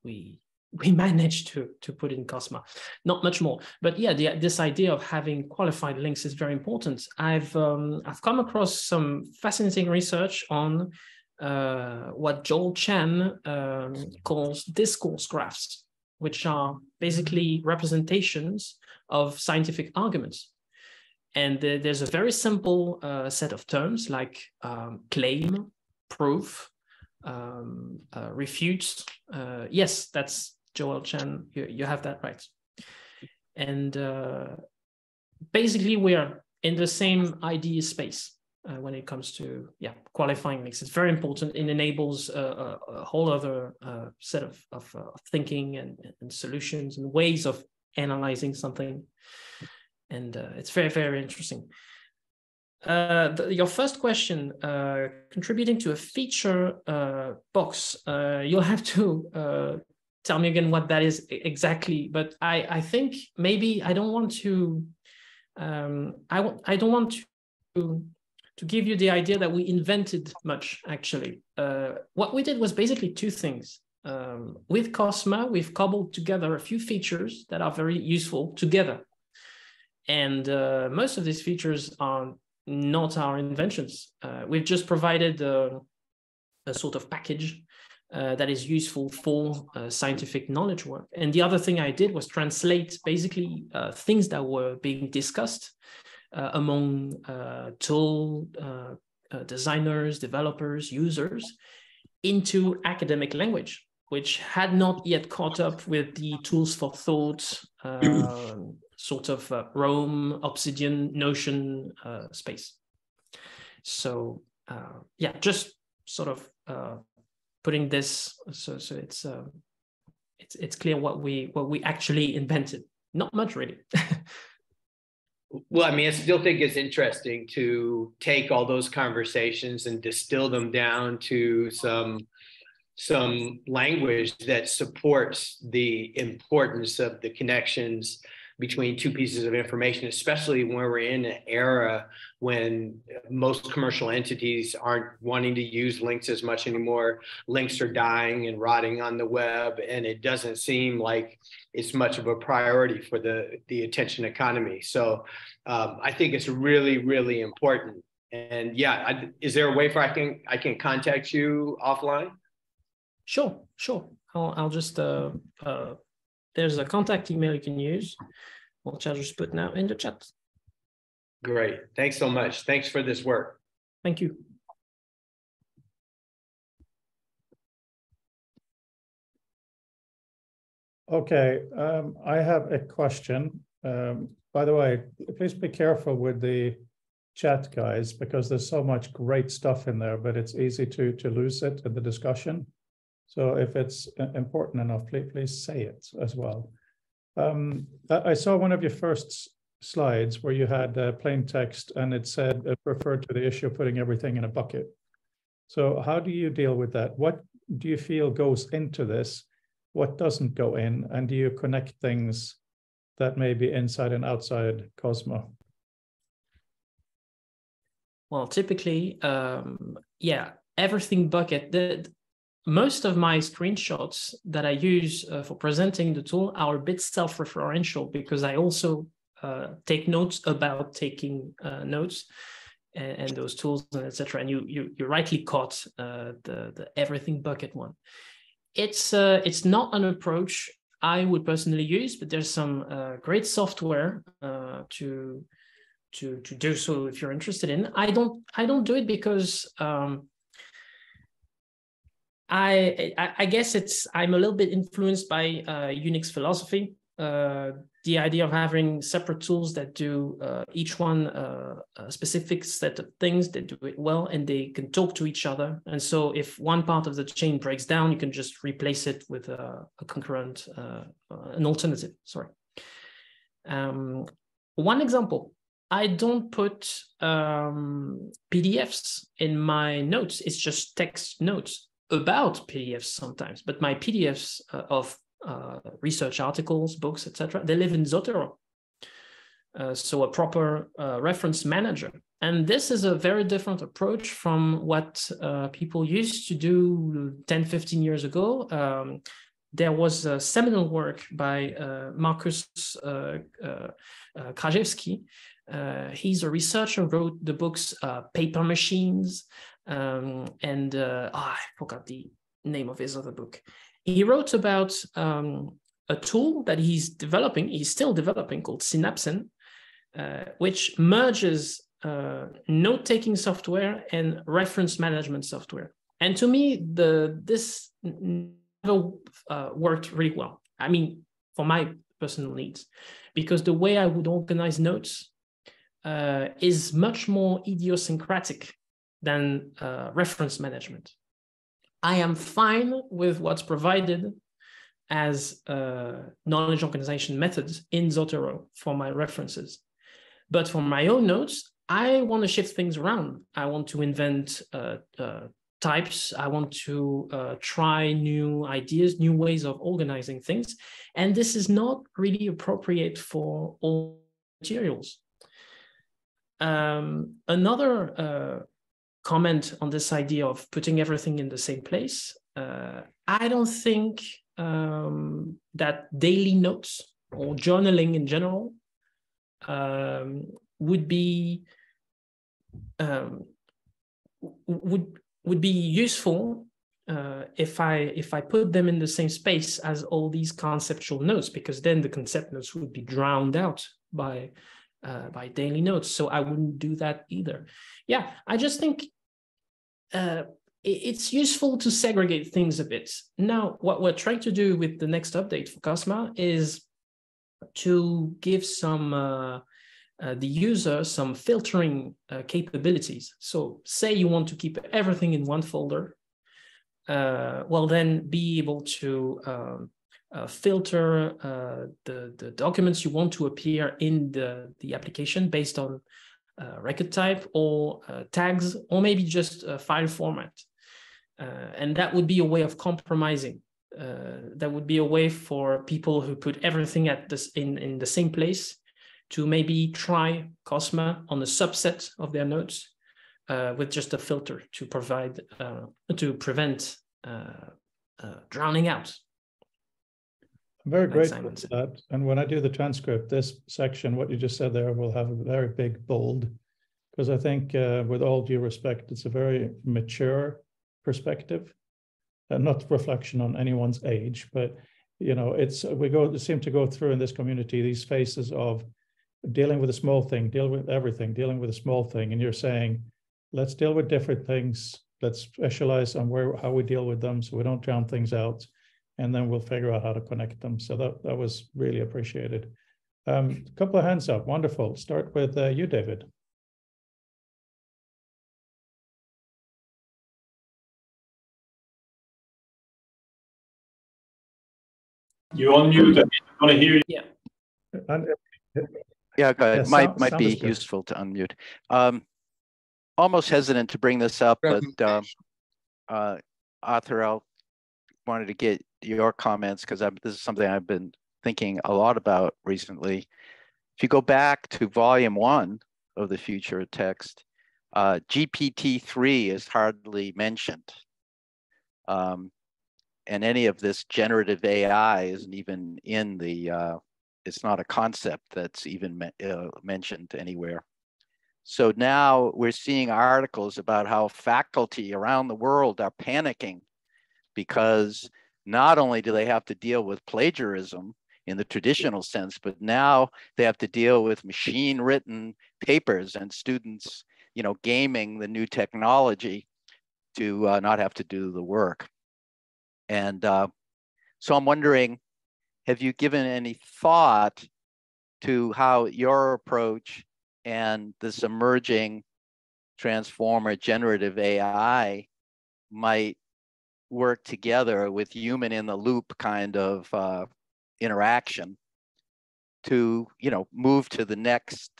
we managed to put in Cosma. Not much more, but yeah, this idea of having qualified links is very important. I've come across some fascinating research on what Joel Chan calls discourse graphs, which are basically representations of scientific arguments. And there's a very simple set of terms like claim, proof, refute. Yes, that's Joel Chan. You have that right. And basically, we are in the same idea space when it comes to qualifying links. It's very important. It enables a whole other set of thinking and solutions and ways of analyzing something. And it's very, very interesting. Your first question, contributing to a feature box, you'll have to tell me again what that is exactly. But I think maybe I don't want to. I don't want to give you the idea that we invented much. Actually, what we did was basically two things. With Cosma, we've cobbled together a few features that are very useful together, and most of these features are not our inventions. We've just provided a sort of package that is useful for scientific knowledge work. And the other thing I did was translate basically things that were being discussed among tool designers, developers, users into academic language, which had not yet caught up with the tools for thought sort of Rome, Obsidian, Notion space. So yeah, just sort of putting this so it's clear what we actually invented. Not much really. Well, I mean, I still think it's interesting to take all those conversations and distill them down to some language that supports the importance of the connections between two pieces of information, especially when we're in an era when most commercial entities aren't wanting to use links as much anymore. Links are dying and rotting on the web, and it doesn't seem like it's much of a priority for the attention economy. So I think it's really, really important. And yeah, is there a way for I can contact you offline? Sure. I'll just there's a contact email you can use, which I'll just put now in the chat. Great. Thanks so much. Thanks for this work. Thank you. Okay, I have a question. By the way, please be careful with the chat, guys, because there's so much great stuff in there, but it's easy to lose it in the discussion. So if it's important enough, please say it as well. I saw one of your first slides where you had plain text and it said, it referred to the issue of putting everything in a bucket. So how do you deal with that? What do you feel goes into this? What doesn't go in? And do you connect things that may be inside and outside Cosmo? Well, typically, yeah, everything bucket. Most of my screenshots that I use for presenting the tool are a bit self-referential because I also take notes about taking notes and those tools and etc. And you rightly caught the everything bucket one. It's not an approach I would personally use, but there's some great software to do so if you're interested in. I don't do it because I guess I'm a little bit influenced by Unix philosophy. The idea of having separate tools that do each one a specific set of things, they do it well, and they can talk to each other. And so if one part of the chain breaks down, you can just replace it with a concurrent, an alternative, sorry. One example, I don't put PDFs in my notes. It's just text notes about PDFs sometimes, but my PDFs of research articles, books, etc., they live in Zotero. So a proper reference manager. And this is a very different approach from what people used to do 10, 15 years ago. There was a seminal work by Markus Krajewski. He's a researcher, wrote the books Paper Machines, and I forgot the name of his other book. He wrote about a tool that he's still developing, called Synapsen, which merges note-taking software and reference management software. And to me, this never worked really well. I mean, for my personal needs, because the way I would organize notes is much more idiosyncratic than reference management. I am fine with what's provided as knowledge organization methods in Zotero for my references. But for my own notes, I want to shift things around. I want to invent types. I want to try new ideas, new ways of organizing things. And this is not really appropriate for all materials. Another comment on this idea of putting everything in the same place. I don't think that daily notes or journaling in general would be useful if I put them in the same space as all these conceptual notes, because then the concept notes would be drowned out by daily notes. So I wouldn't do that either. Yeah, I just think it's useful to segregate things a bit. Now, what we're trying to do with the next update for Cosma is to give the user some filtering capabilities. So say you want to keep everything in one folder, well then be able to filter the documents you want to appear in the application based on record type or tags, or maybe just a file format. And that would be a way of compromising. That would be a way for people who put everything at this in the same place to maybe try Cosma on a subset of their nodes with just a filter to provide to prevent drowning out. I'm very grateful for that. And when I do the transcript, this section, what you just said there, will have a very big bold, because I think with all due respect, it's a very mature perspective, and not reflection on anyone's age, but you know, we seem to go through in this community these phases of dealing with a small thing, dealing with everything, dealing with a small thing, and you're saying, let's deal with different things, let's specialize on how we deal with them so we don't drown things out, and then we'll figure out how to connect them. So that was really appreciated. A couple of hands up, wonderful. Start with you, David. You're on mute. I want to hear you. Yeah. Yeah, go ahead. Yeah, might be useful to unmute. Almost hesitant to bring this up, but Arthur, I wanted to get your comments because this is something I've been thinking a lot about recently. If you go back to volume 1 of the Future of Text, GPT-3 is hardly mentioned. And any of this generative AI isn't even in the, it's not a concept that's even mentioned anywhere. So now we're seeing articles about how faculty around the world are panicking because not only do they have to deal with plagiarism in the traditional sense, but now they have to deal with machine written papers and students, you know, gaming the new technology to not have to do the work. And so I'm wondering, have you given any thought to how your approach and this emerging transformer generative AI might work together with human in the loop kind of interaction to, you know, move to the next,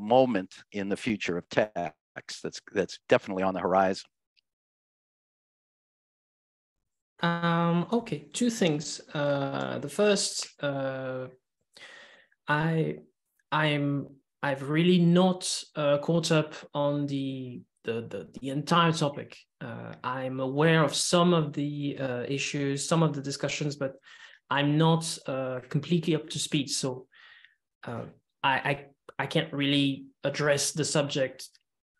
moment in the future of text that's definitely on the horizon? Okay, two things. The first, I've really not caught up on the entire topic. I'm aware of some of the issues, some of the discussions, but I'm not completely up to speed. So I can't really address the subject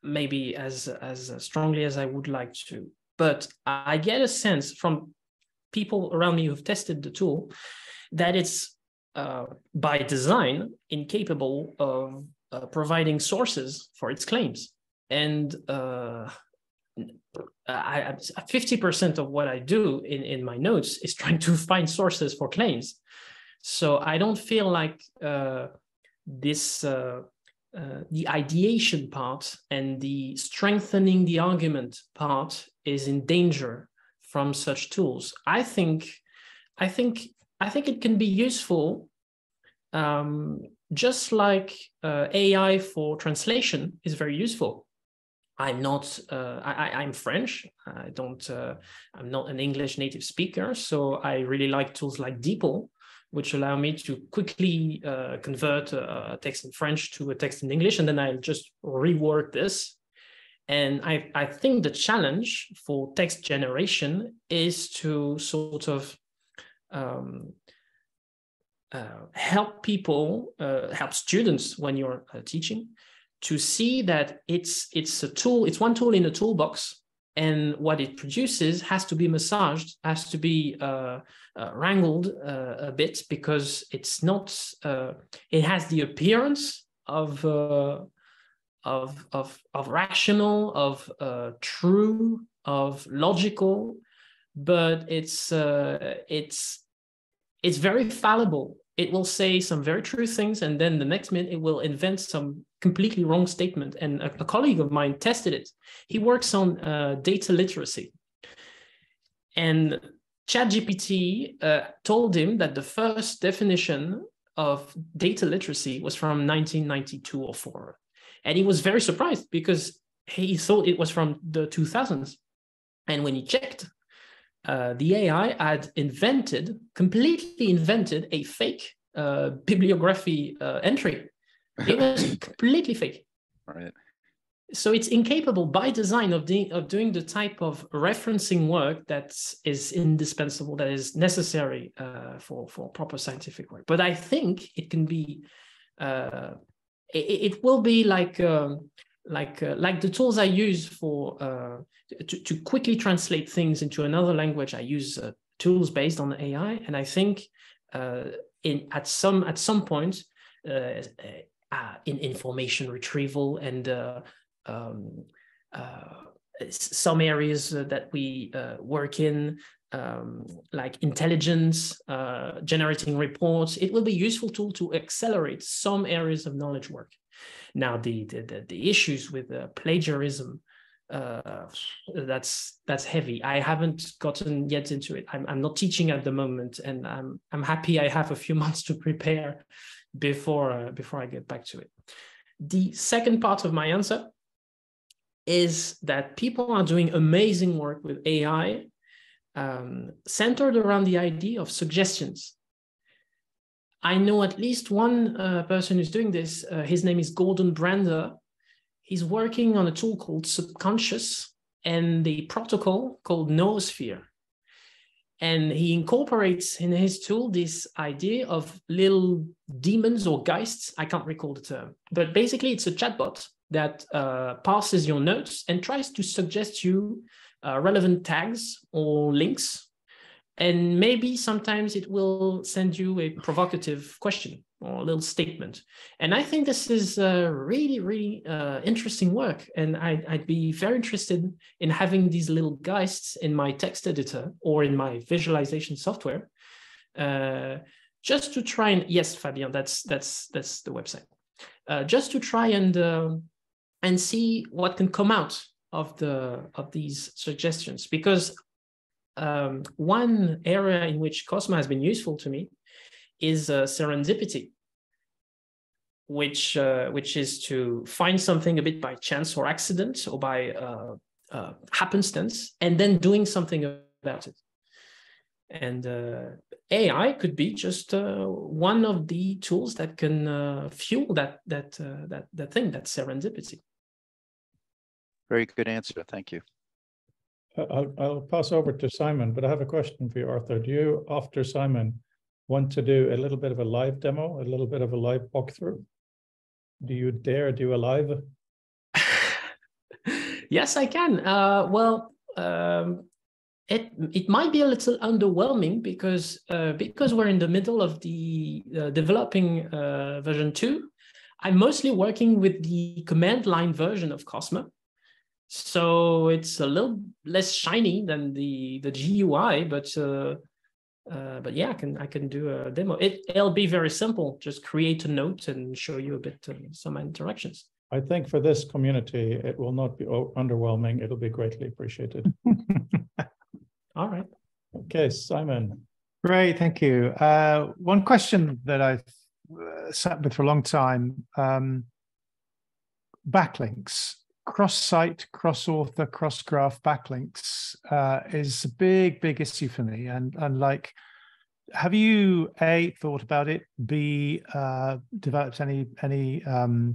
maybe as strongly as I would like to. But I get a sense from people around me who've tested the tool that it's by design incapable of providing sources for its claims. And 50% of what I do in my notes is trying to find sources for claims. So I don't feel like the ideation part and the strengthening the argument part is in danger from such tools. I think it can be useful, just like AI for translation is very useful. I'm not. I'm French. I'm not an English native speaker, so I really like tools like DeepL, which allow me to quickly convert a text in French to a text in English, and then I just rework this. And I think the challenge for text generation is to sort of help people, help students when you're teaching, to see that it's a tool, it's one tool in a toolbox, and what it produces has to be massaged, has to be wrangled a bit, because it's not. It has the appearance of rational, of true, of logical, but it's very fallible. it will say some very true things, and then the next minute it will invent some completely wrong statement. And a colleague of mine tested it. He works on data literacy. And ChatGPT told him that the first definition of data literacy was from 1992 or 4. And he was very surprised because he thought it was from the 2000s. And when he checked, the AI had completely invented a fake bibliography entry. It was completely fake. Right. So it's incapable by design of doing the type of referencing work that is indispensable, that is necessary for proper scientific work. But I think it can be, it will be like the tools I use for to quickly translate things into another language. I use tools based on AI, and I think at some point in information retrieval and some areas that we work in, like intelligence, generating reports, it will be a useful tool to accelerate some areas of knowledge work. Now, the issues with plagiarism, that's heavy. I haven't gotten yet into it. I'm not teaching at the moment, and I'm happy I have a few months to prepare before I get back to it. The second part of my answer is that people are doing amazing work with AI, centered around the idea of suggestions. I know at least one person who's doing this. His name is Gordon Brander. He's working on a tool called Subconscious and the protocol called Noosphere. And he incorporates in his tool this idea of little demons or geists. I can't recall the term, but basically it's a chatbot that passes your notes and tries to suggest you relevant tags or links. And maybe sometimes it will send you a provocative question or a little statement. And I think this is really, really interesting work. And I'd be very interested in having these little geists in my text editor or in my visualization software, just to try and, yes, Fabien, that's the website. Just to try and see what can come out of these suggestions. Because one area in which Cosma has been useful to me is serendipity, which is to find something a bit by chance or accident or by happenstance, and then doing something about it. And AI could be just one of the tools that can fuel that thing, that serendipity. Very good answer. Thank you. I'll pass over to Simon, but I have a question for you, Arthur. Do you, after Simon, want to do a little bit of a live demo, a little bit of a live walkthrough? Do you dare do a live? Yes, I can. It might be a little underwhelming because we're in the middle of the developing version 2. I'm mostly working with the command line version of Cosma. So it's a little less shiny than the GUI, but yeah, I can do a demo. It'll be very simple. Just create a note and show you a bit some interactions. I think for this community, it will not be underwhelming. It'll be greatly appreciated. All right. Okay, Simon. Great, thank you. One question that I've sat with for a long time: backlinks. Cross-site, cross-author, cross-graph backlinks is a big issue for me. And like, have you A, thought about it, B, developed any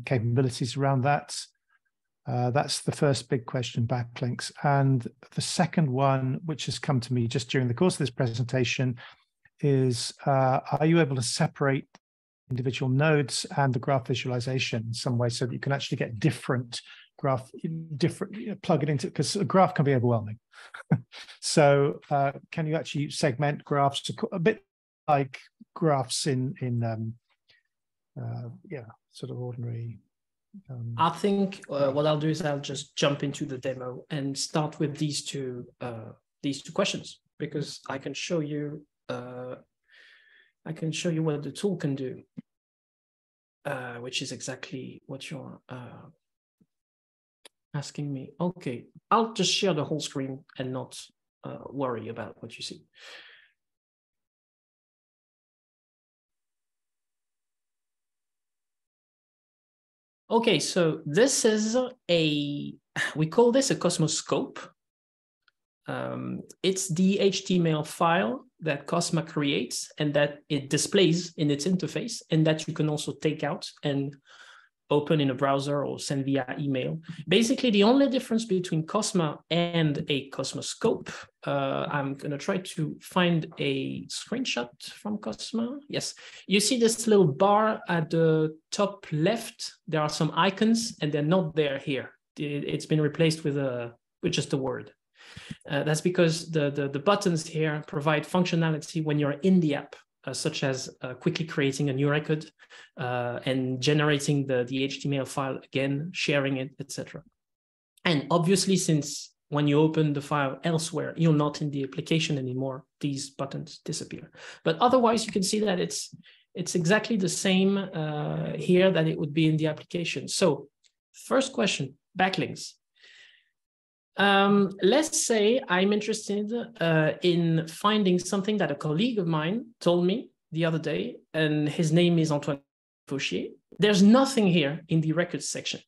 capabilities around that? That's the first big question, backlinks. And the second one, which has come to me just during the course of this presentation, is are you able to separate individual nodes and the graph visualization in some way so that you can actually get different plug it into, because a graph can be overwhelming. So can you actually segment graphs a bit like graphs in sort of ordinary? I think what I'll do is I'll just jump into the demo and start with these two questions, because I can show you I can show you what the tool can do, which is exactly what you're asking me. Okay, I'll just share the whole screen and not worry about what you see. Okay, so this is we call this a Cosmoscope. It's the HTML file that Cosma creates and that it displays in its interface, and that you can also take out and open in a browser or send via email. Basically, the only difference between Cosma and a Cosmoscope, I'm going to try to find a screenshot from Cosma. Yes, you see this little bar at the top left. There are some icons, and they're not there here. It's been replaced with just a word. That's because the buttons here provide functionality when you're in the app, such as quickly creating a new record and generating the HTML file again, sharing it, etc. And obviously, since when you open the file elsewhere, you're not in the application anymore, these buttons disappear. But otherwise, you can see that it's exactly the same here that it would be in the application. So first question, backlinks. Let's say I'm interested in finding something that a colleague of mine told me the other day, and his name is Antoine Fauchier. There's nothing here in the records section,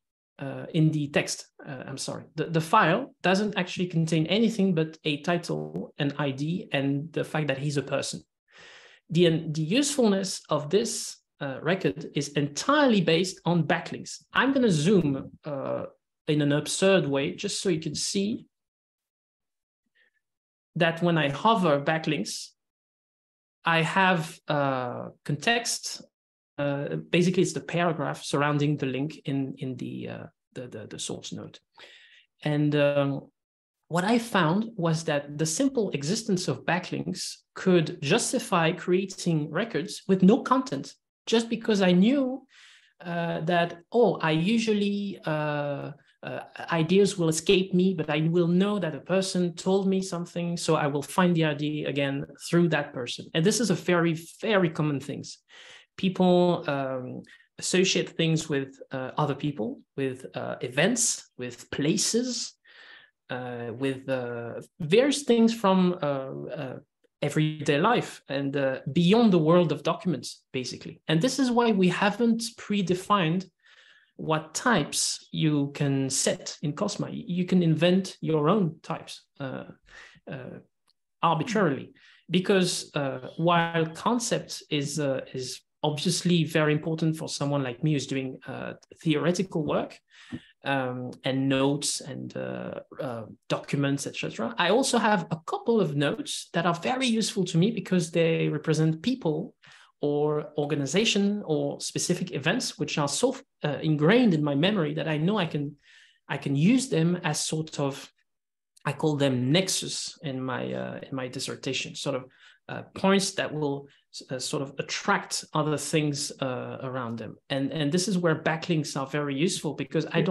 in the text, I'm sorry. The file doesn't actually contain anything but a title, an ID, and the fact that he's a person. The usefulness of this record is entirely based on backlinks. I'm going to zoom in an absurd way, just so you can see that when I hover backlinks, I have context. Basically, it's the paragraph surrounding the link in the source node. And what I found was that the simple existence of backlinks could justify creating records with no content, just because I knew that, I usually ideas will escape me, but I will know that a person told me something, so I will find the idea again through that person. And this is a very, very common thing. People associate things with other people, with events, with places, with various things from everyday life and beyond the world of documents, basically. And this is why we haven't predefined what types you can set in Cosma. You can invent your own types arbitrarily, because while concept is obviously very important for someone like me who's doing theoretical work and notes and documents, etc. I also have a couple of notes that are very useful to me because they represent people or organization or specific events, which are so ingrained in my memory that I know I can use them as sort of, I call them nexus in my dissertation, sort of points that will sort of attract other things around them. And this is where backlinks are very useful, because I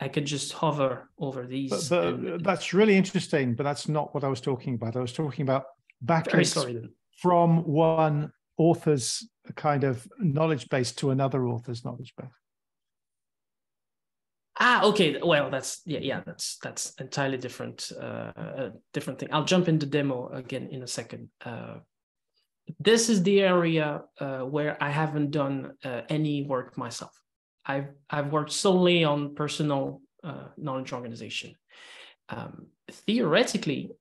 could just hover over these. But that's really interesting, but that's not what I was talking about. I was talking about backlinks from one author's kind of knowledge base to another author's knowledge base. Okay. Well, that's that's entirely different, different thing. I'll jump into demo again in a second. This is the area where I haven't done any work myself. I've worked solely on personal knowledge organization. Theoretically,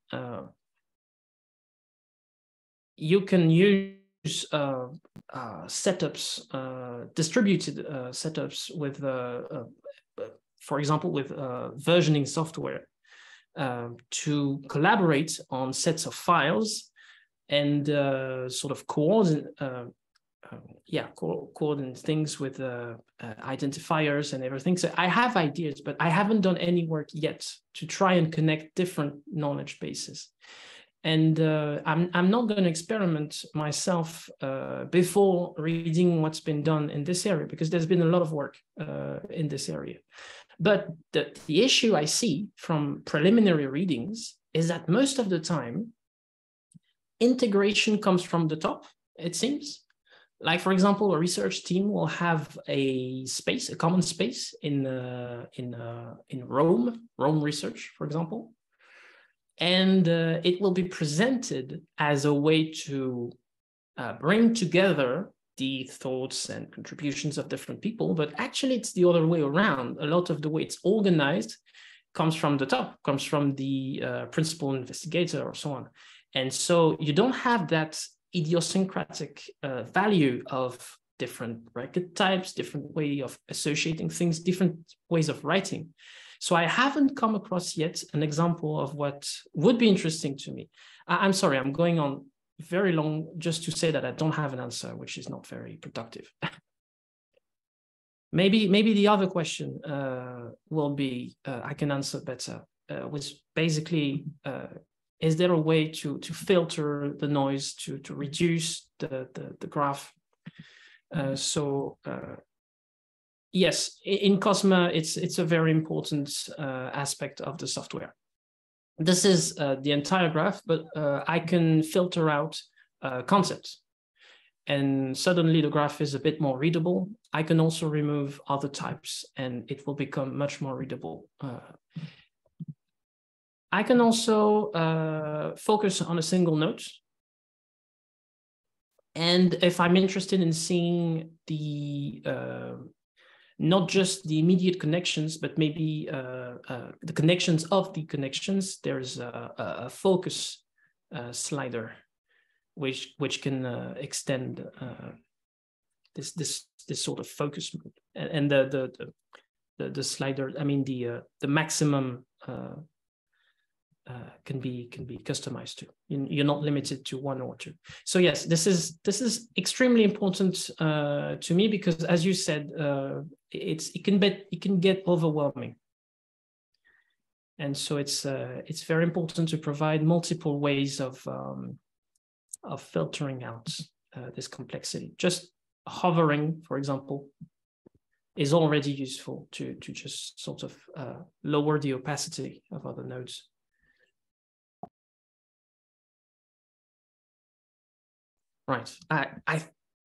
you can use setups, distributed setups with, for example, with versioning software to collaborate on sets of files and sort of coordinate things with identifiers and everything. So I have ideas, but I haven't done any work yet to try and connect different knowledge bases. And I'm not going to experiment myself before reading what's been done in this area, because there's been a lot of work in this area. But the issue I see from preliminary readings is that most of the time, integration comes from the top it seems. Like, for example, a research team will have a space, a common space in Rome research, for example. And it will be presented as a way to bring together the thoughts and contributions of different people, but actually it's the other way around. A lot of the way it's organized comes from the top, comes from the principal investigator or so on. And so you don't have that idiosyncratic value of different record types, different way of associating things, different ways of writing. So I haven't come across yet an example of what would be interesting to me. I'm sorry, I'm going on very long just to say that I don't have an answer, which is not very productive. maybe the other question will be, I can answer better, was basically, is there a way to filter the noise, to reduce the graph? Yes, in Cosma, it's a very important aspect of the software. This is the entire graph, but I can filter out concepts. And suddenly the graph is a bit more readable. I can also remove other types and it will become much more readable. I can also focus on a single node. And if I'm interested in seeing the not just the immediate connections, but maybe the connections of the connections, there's a focus slider, which can extend this sort of focus mode. And the slider, I mean the maximum can be customized to. You're not limited to one or two. So yes, this is extremely important to me because, as you said, it can get overwhelming, and so it's very important to provide multiple ways of filtering out this complexity. Just hovering, for example, is already useful to just sort of lower the opacity of other nodes. Right.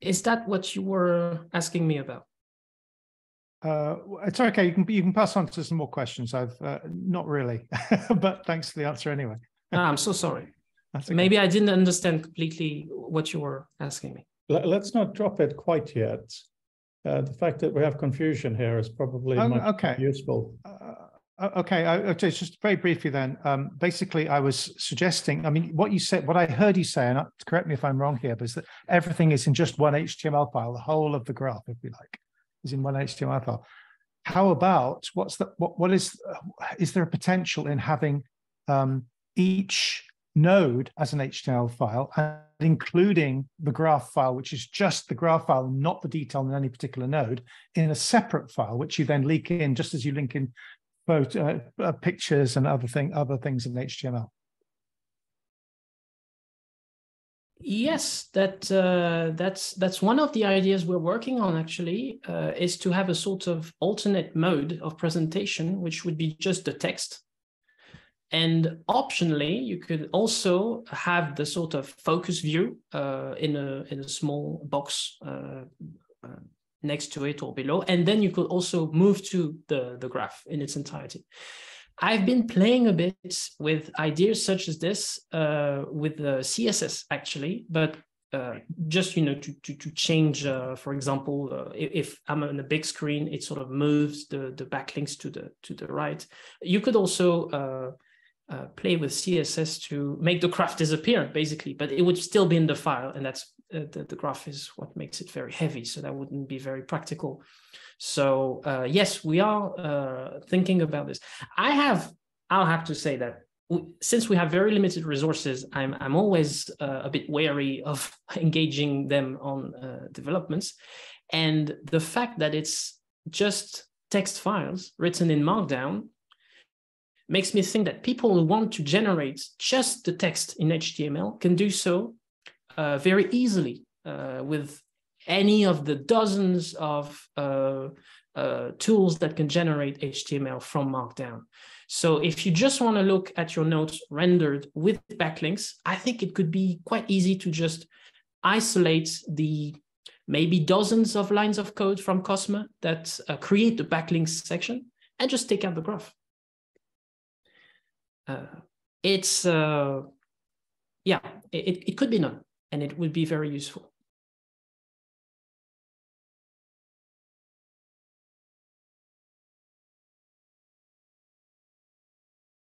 Is that what you were asking me about? It's okay. You can pass on to some more questions. I've not really, but thanks for the answer anyway. I'm so sorry. That's okay. Maybe I didn't understand completely what you were asking me. Let's not drop it quite yet. The fact that we have confusion here is probably much more useful. Okay, just very briefly then. Basically, I was suggesting, I mean, what you said, what I heard you say, and correct me if I'm wrong here, but is that everything is in just one HTML file, the whole of the graph, if you like, is in one HTML file. How about, is there a potential in having each node as an HTML file, and including the graph file, which is just the graph file, not the detail in any particular node, in a separate file, which you then link in, just as you link in photo, pictures and other things in HTML. Yes, that's one of the ideas we're working on actually, is to have a sort of alternate mode of presentation, which would be just the text. And optionally, you could also have the sort of focus view in a small box next to it or below, and then you could also move to the graph in its entirety. I've been playing a bit with ideas such as this with CSS actually, but just to change, for example, if I'm on a big screen, it sort of moves the backlinks to the right. You could also play with CSS to make the graph disappear, basically, but it would still be in the file, and that's the graph is what makes it very heavy, so that wouldn't be very practical. So yes, we are thinking about this. I'll have to say that since we have very limited resources, I'm always a bit wary of engaging them on developments, and the fact that it's just text files written in Markdown makes me think that people who want to generate just the text in HTML can do so very easily with any of the dozens of tools that can generate HTML from Markdown. So if you just want to look at your notes rendered with backlinks, I think it could be quite easy to just isolate the maybe dozens of lines of code from Cosma that create the backlinks section and just take out the graph. It could be done, and it would be very useful.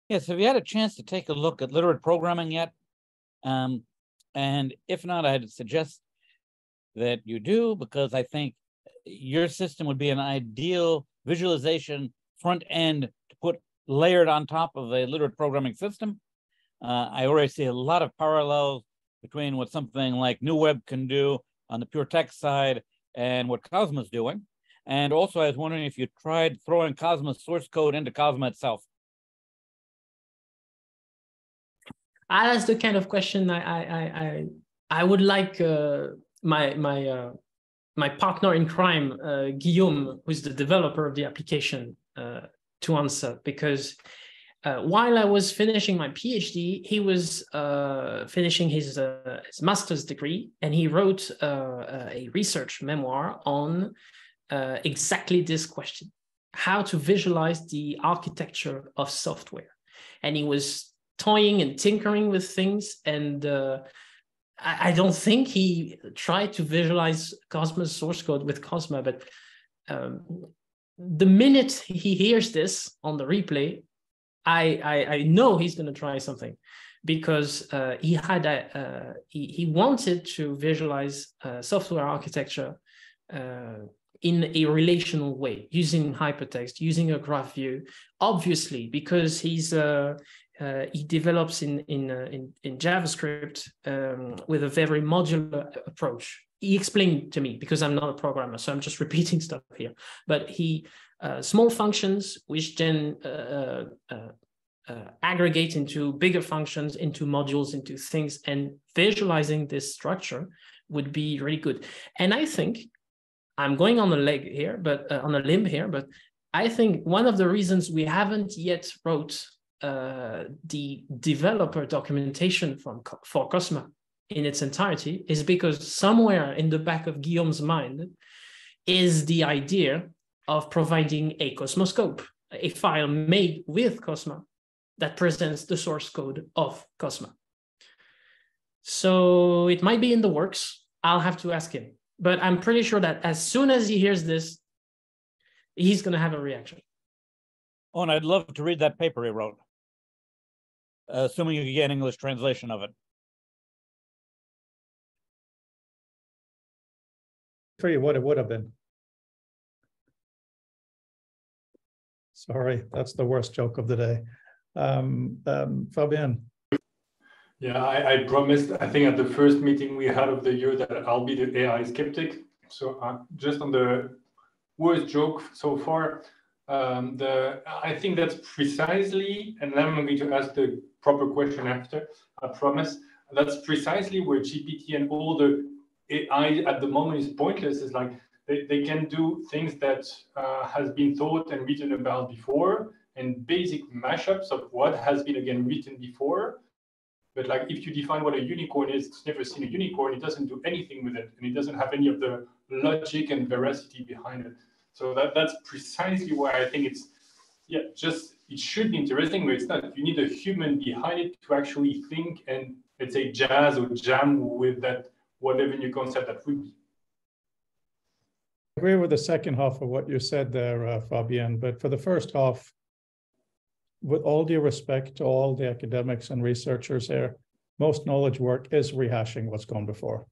Yes, have you had a chance to take a look at literate programming yet? And if not, I'd suggest that you do, because I think your system would be an ideal visualization front end to put layered on top of a literate programming system. I already see a lot of parallels between what something like NewWeb can do on the pure text side and what Cosma is doing. And also, I was wondering if you tried throwing Cosma source code into Cosma itself. That's the kind of question I would like my partner in crime, Guillaume, who's the developer of the application, to answer, because while I was finishing my PhD, he was finishing his master's degree, and he wrote a research memoir on exactly this question: how to visualize the architecture of software. And he was toying and tinkering with things, and I don't think he tried to visualize Cosma's source code with Cosma, but the minute he hears this on the replay, I know he's going to try something, because he wanted to visualize software architecture in a relational way, using hypertext, using a graph view, obviously, because he develops in JavaScript with a very modular approach. He explained to me, because I'm not a programmer, so I'm just repeating stuff here. But small functions, which then aggregate into bigger functions, into modules, into things, and visualizing this structure would be really good. And I think I'm going on a limb here, but I think one of the reasons we haven't yet wrote the developer documentation for Cosma in its entirety is because somewhere in the back of Guillaume's mind is the idea of providing a Cosmoscope, a file made with Cosma that presents the source code of Cosma. So it might be in the works. I'll have to ask him, but I'm pretty sure that as soon as he hears this, he's going to have a reaction. Oh, and I'd love to read that paper he wrote, assuming you could get an English translation of it. For you, what it would have been. Sorry, that's the worst joke of the day. Fabien. Yeah, I promised, I think at the first meeting we had of the year, that I'll be the AI skeptic. So just on the worst joke so far, I think that's precisely, and then I'm going to ask the proper question after, I promise, that's precisely where GPT and all the AI at the moment is pointless. Is like they can do things that has been thought and written about before, and basic mashups of what has been again written before. But like if you define what a unicorn is, it's never seen a unicorn, it doesn't do anything with it, and it doesn't have any of the logic and veracity behind it. So that's precisely why I think it's, it should be interesting, but it's not. You need a human behind it to actually think and, let's say, jazz or jam with that, whatever new concept that would be. I agree with the second half of what you said there, Fabien, but for the first half, with all due respect to all the academics and researchers here, most knowledge work is rehashing what's gone before.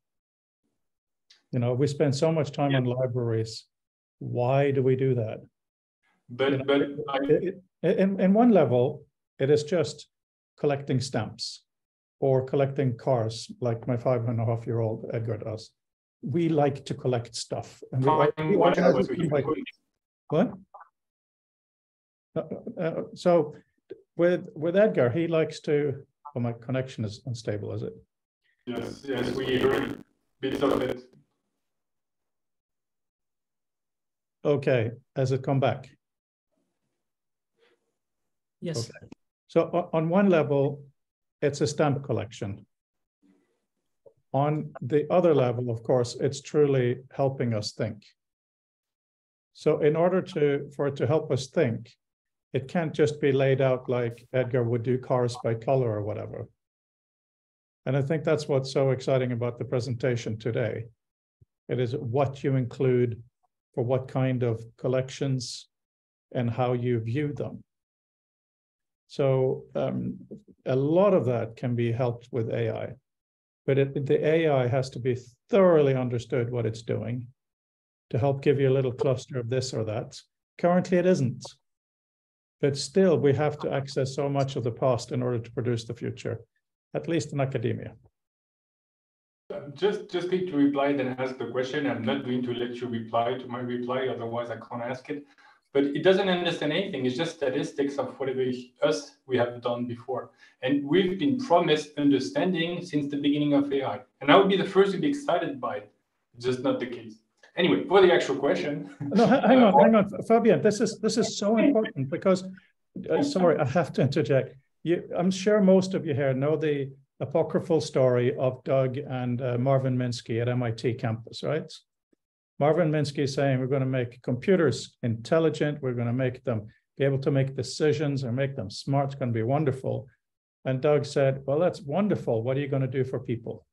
You know, we spend so much time on libraries. Why do we do that? But in one level, it is just collecting stamps or collecting cars, like my 5.5-year-old Edgar does. We like to collect stuff. And what? So with Edgar, he likes to. Oh, my connection is unstable, is it? Yes, we heard bits of it. Okay, has it come back? Yes. Okay. So on one level, it's a stamp collection. On the other level, of course, it's truly helping us think. So in order for it to help us think, it can't just be laid out like Edgar would do cars by color or whatever. And I think that's what's so exciting about the presentation today. It is what you include for what kind of collections and how you view them. So a lot of that can be helped with AI, but the AI has to be thoroughly understood what it's doing to help give you a little cluster of this or that. Currently, it isn't. But still, we have to access so much of the past in order to produce the future, at least in academia. Just going to reply, then ask the question. I'm not going to let you reply to my reply, otherwise I can't ask it. But it doesn't understand anything. It's just statistics of whatever we have done before. And we've been promised understanding since the beginning of AI. And I would be the first to be excited by it. It's just not the case. Anyway, for the actual question. No, hang on, Fabian. This is so important because, sorry, I have to interject. I'm sure most of you here know the apocryphal story of Doug and Marvin Minsky at MIT campus, right? Marvin Minsky is saying we're going to make computers intelligent. We're going to make them be able to make decisions or make them smart. It's going to be wonderful. And Doug said, well, that's wonderful. What are you going to do for people?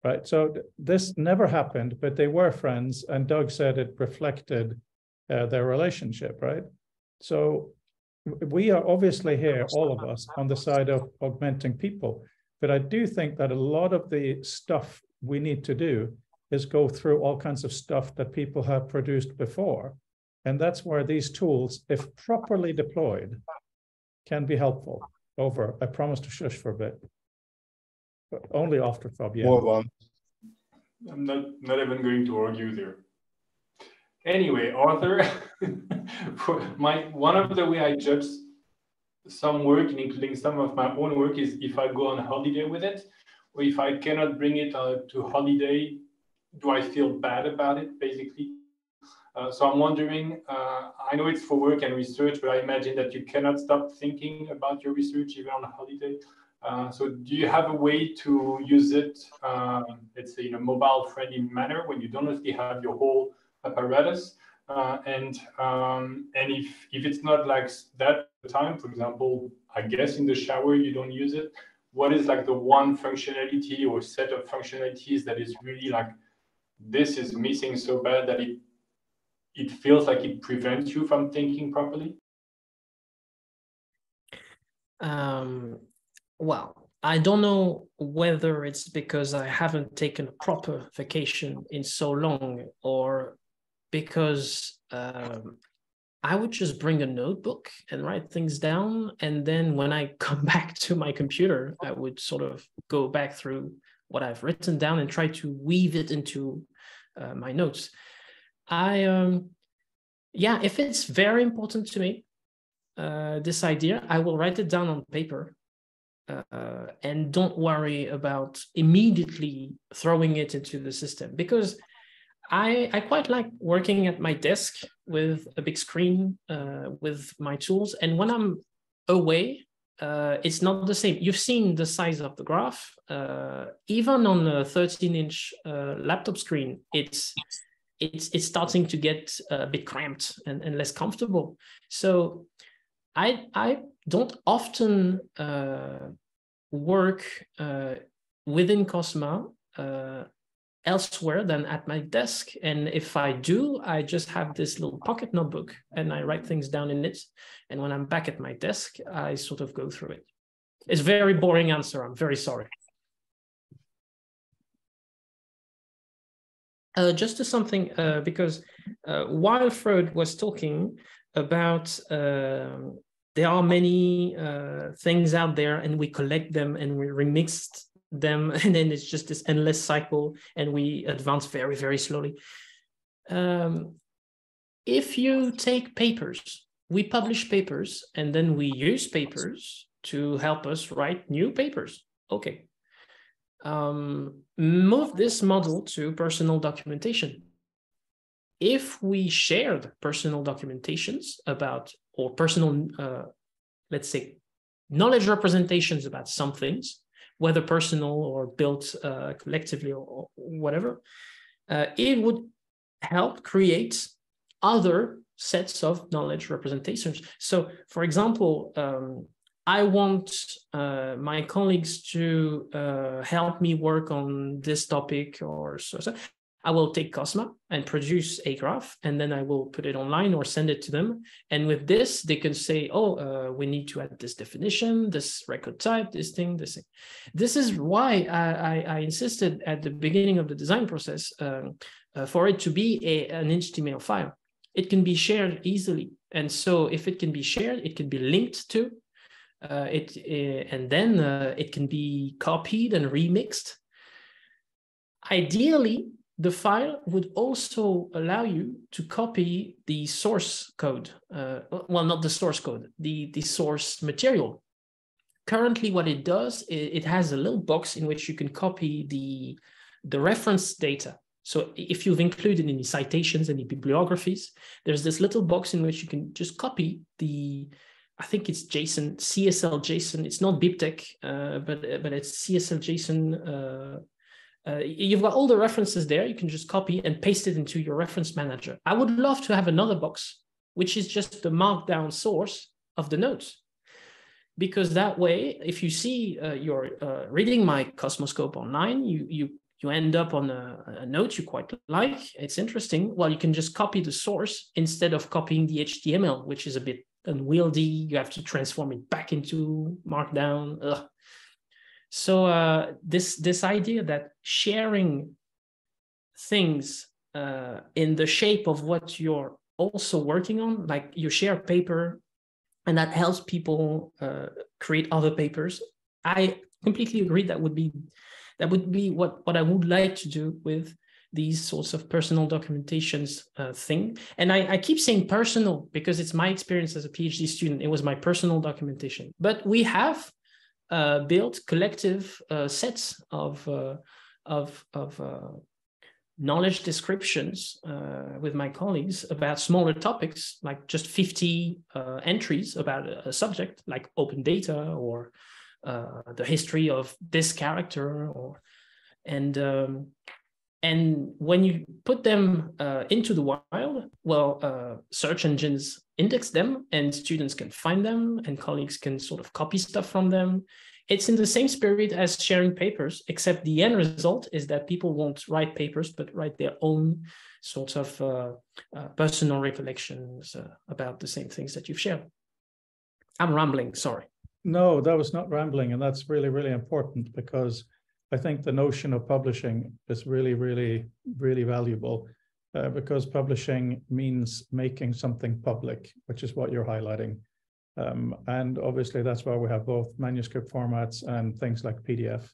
Right. So this never happened, but they were friends. And Doug said it reflected their relationship. Right. So we are obviously here, all of us, on the side of augmenting people. But I do think that a lot of the stuff we need to do is go through all kinds of stuff that people have produced before. And that's where these tools, if properly deployed, can be helpful. Over. I promise to shush for a bit. But only after Fabian. I'm not even going to argue there. Anyway, Arthur, one of the way I judge some work, including some of my own work, is if I go on holiday with it, or if I cannot bring it to holiday, do I feel bad about it, basically? So I'm wondering, I know it's for work and research, but I imagine that you cannot stop thinking about your research even on a holiday. So do you have a way to use it, let's say, in a mobile-friendly manner when you don't necessarily have your whole apparatus? And if it's not like that time, for example, I guess in the shower you don't use it, what is like the one functionality or set of functionalities that is really like, this is missing so bad that it feels like it prevents you from thinking properly? Well, I don't know whether it's because I haven't taken a proper vacation in so long, or because I would just bring a notebook and write things down. And then when I come back to my computer, I would sort of go back through what I've written down and try to weave it into my notes. Yeah, if it's very important to me, this idea, I will write it down on paper. And don't worry about immediately throwing it into the system, because I quite like working at my desk with a big screen with my tools. And when I'm away, it's not the same. You've seen the size of the graph. Even on a 13-inch laptop screen, it's starting to get a bit cramped and less comfortable. So I don't often work within Cosma elsewhere than at my desk. And if I do, I just have this little pocket notebook and I write things down in it. And when I'm back at my desk, I sort of go through it. It's a very boring answer. I'm very sorry. Just to something, because while Freud was talking about there are many things out there and we collect them and we remix them, and then it's just this endless cycle and we advance very, very slowly. If you take papers, we publish papers and then we use papers to help us write new papers. Okay. Move this model to personal documentation. If we shared personal documentations about, or personal, let's say, knowledge representations about some things, whether personal or built collectively or whatever, it would help create other sets of knowledge representations. So, for example, I want my colleagues to help me work on this topic or so. I will take Cosma and produce a graph, and then I will put it online or send it to them. And with this, they can say, oh, we need to add this definition, this record type, this thing, this thing. This is why I insisted at the beginning of the design process for it to be an HTML file. It can be shared easily. And so if it can be shared, it can be linked to and then it can be copied and remixed. Ideally, the file would also allow you to copy the source code. Well, not the source code, the source material. Currently, what it does, it has a little box in which you can copy the reference data. So if you've included any citations, any bibliographies, there's this little box in which you can just copy I think it's JSON, CSL JSON. It's not BibTeX, but it's CSL JSON. You've got all the references there. You can just copy and paste it into your reference manager. I would love to have another box, which is just the markdown source of the notes. Because that way, if you see you're reading my Cosmoscope online, you end up on a note you quite like, it's interesting. Well, you can just copy the source instead of copying the HTML, which is a bit unwieldy. You have to transform it back into Markdown. Ugh. So this idea that sharing things in the shape of what you're also working on, like you share a paper, and that helps people create other papers. I completely agree. That would be what I would like to do with these sorts of personal documentations thing. And I keep saying personal because it's my experience as a PhD student. It was my personal documentation. But we have built collective sets of knowledge descriptions with my colleagues about smaller topics, like just 50 entries about a subject, like open data or the history of this character, and when you put them into the wild, well, search engines index them and students can find them and colleagues can sort of copy stuff from them. It's in the same spirit as sharing papers, except the end result is that people won't write papers, but write their own sorts of personal recollections about the same things that you've shared. I'm rambling, sorry. No, that was not rambling. And that's really, really important because I think the notion of publishing is really, really, really valuable because publishing means making something public, which is what you're highlighting. And obviously that's why we have both manuscript formats and things like PDF.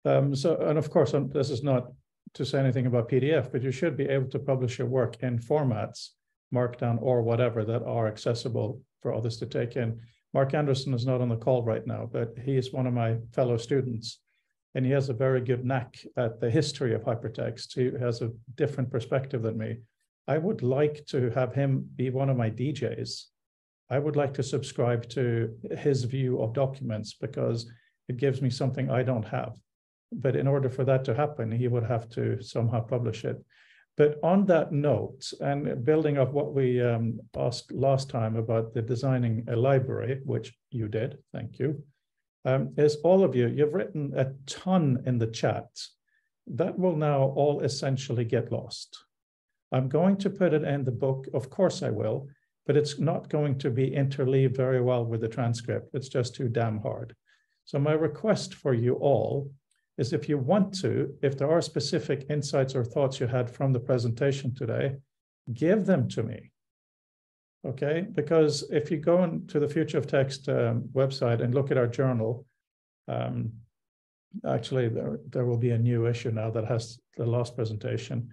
And of course, this is not to say anything about PDF, but you should be able to publish your work in formats, Markdown or whatever, that are accessible for others to take in. Mark Anderson is not on the call right now, but he is one of my fellow students. And he has a very good knack at the history of hypertext. He has a different perspective than me. I would like to have him be one of my DJs. I would like to subscribe to his view of documents because it gives me something I don't have. But in order for that to happen, he would have to somehow publish it. But on that note, and building up what we asked last time about the designing a library, which you did, thank you. Is all of you, you've written a ton in the chat. That will now all essentially get lost. I'm going to put it in the book, of course I will, but it's not going to be interleaved very well with the transcript. It's just too damn hard. So my request for you all is if you want to, if there are specific insights or thoughts you had from the presentation today, give them to me. Okay, because if you go into the Future of Text website and look at our journal, actually there will be a new issue now that has the last presentation,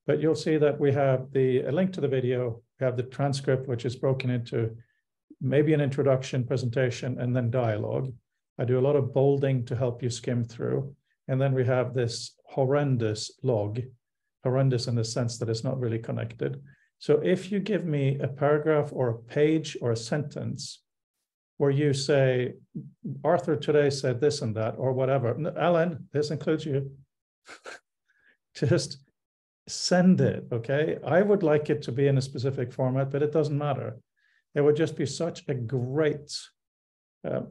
but you'll see that we have a link to the video, we have the transcript, which is broken into maybe an introduction, presentation, and then dialogue. I do a lot of bolding to help you skim through. And then we have this horrendous log, horrendous in the sense that it's not really connected. So if you give me a paragraph or a page or a sentence where you say, Arthur today said this and that, or whatever. Alan, this includes you. Just send it, okay? I would like it to be in a specific format, but it doesn't matter. It would just be such a great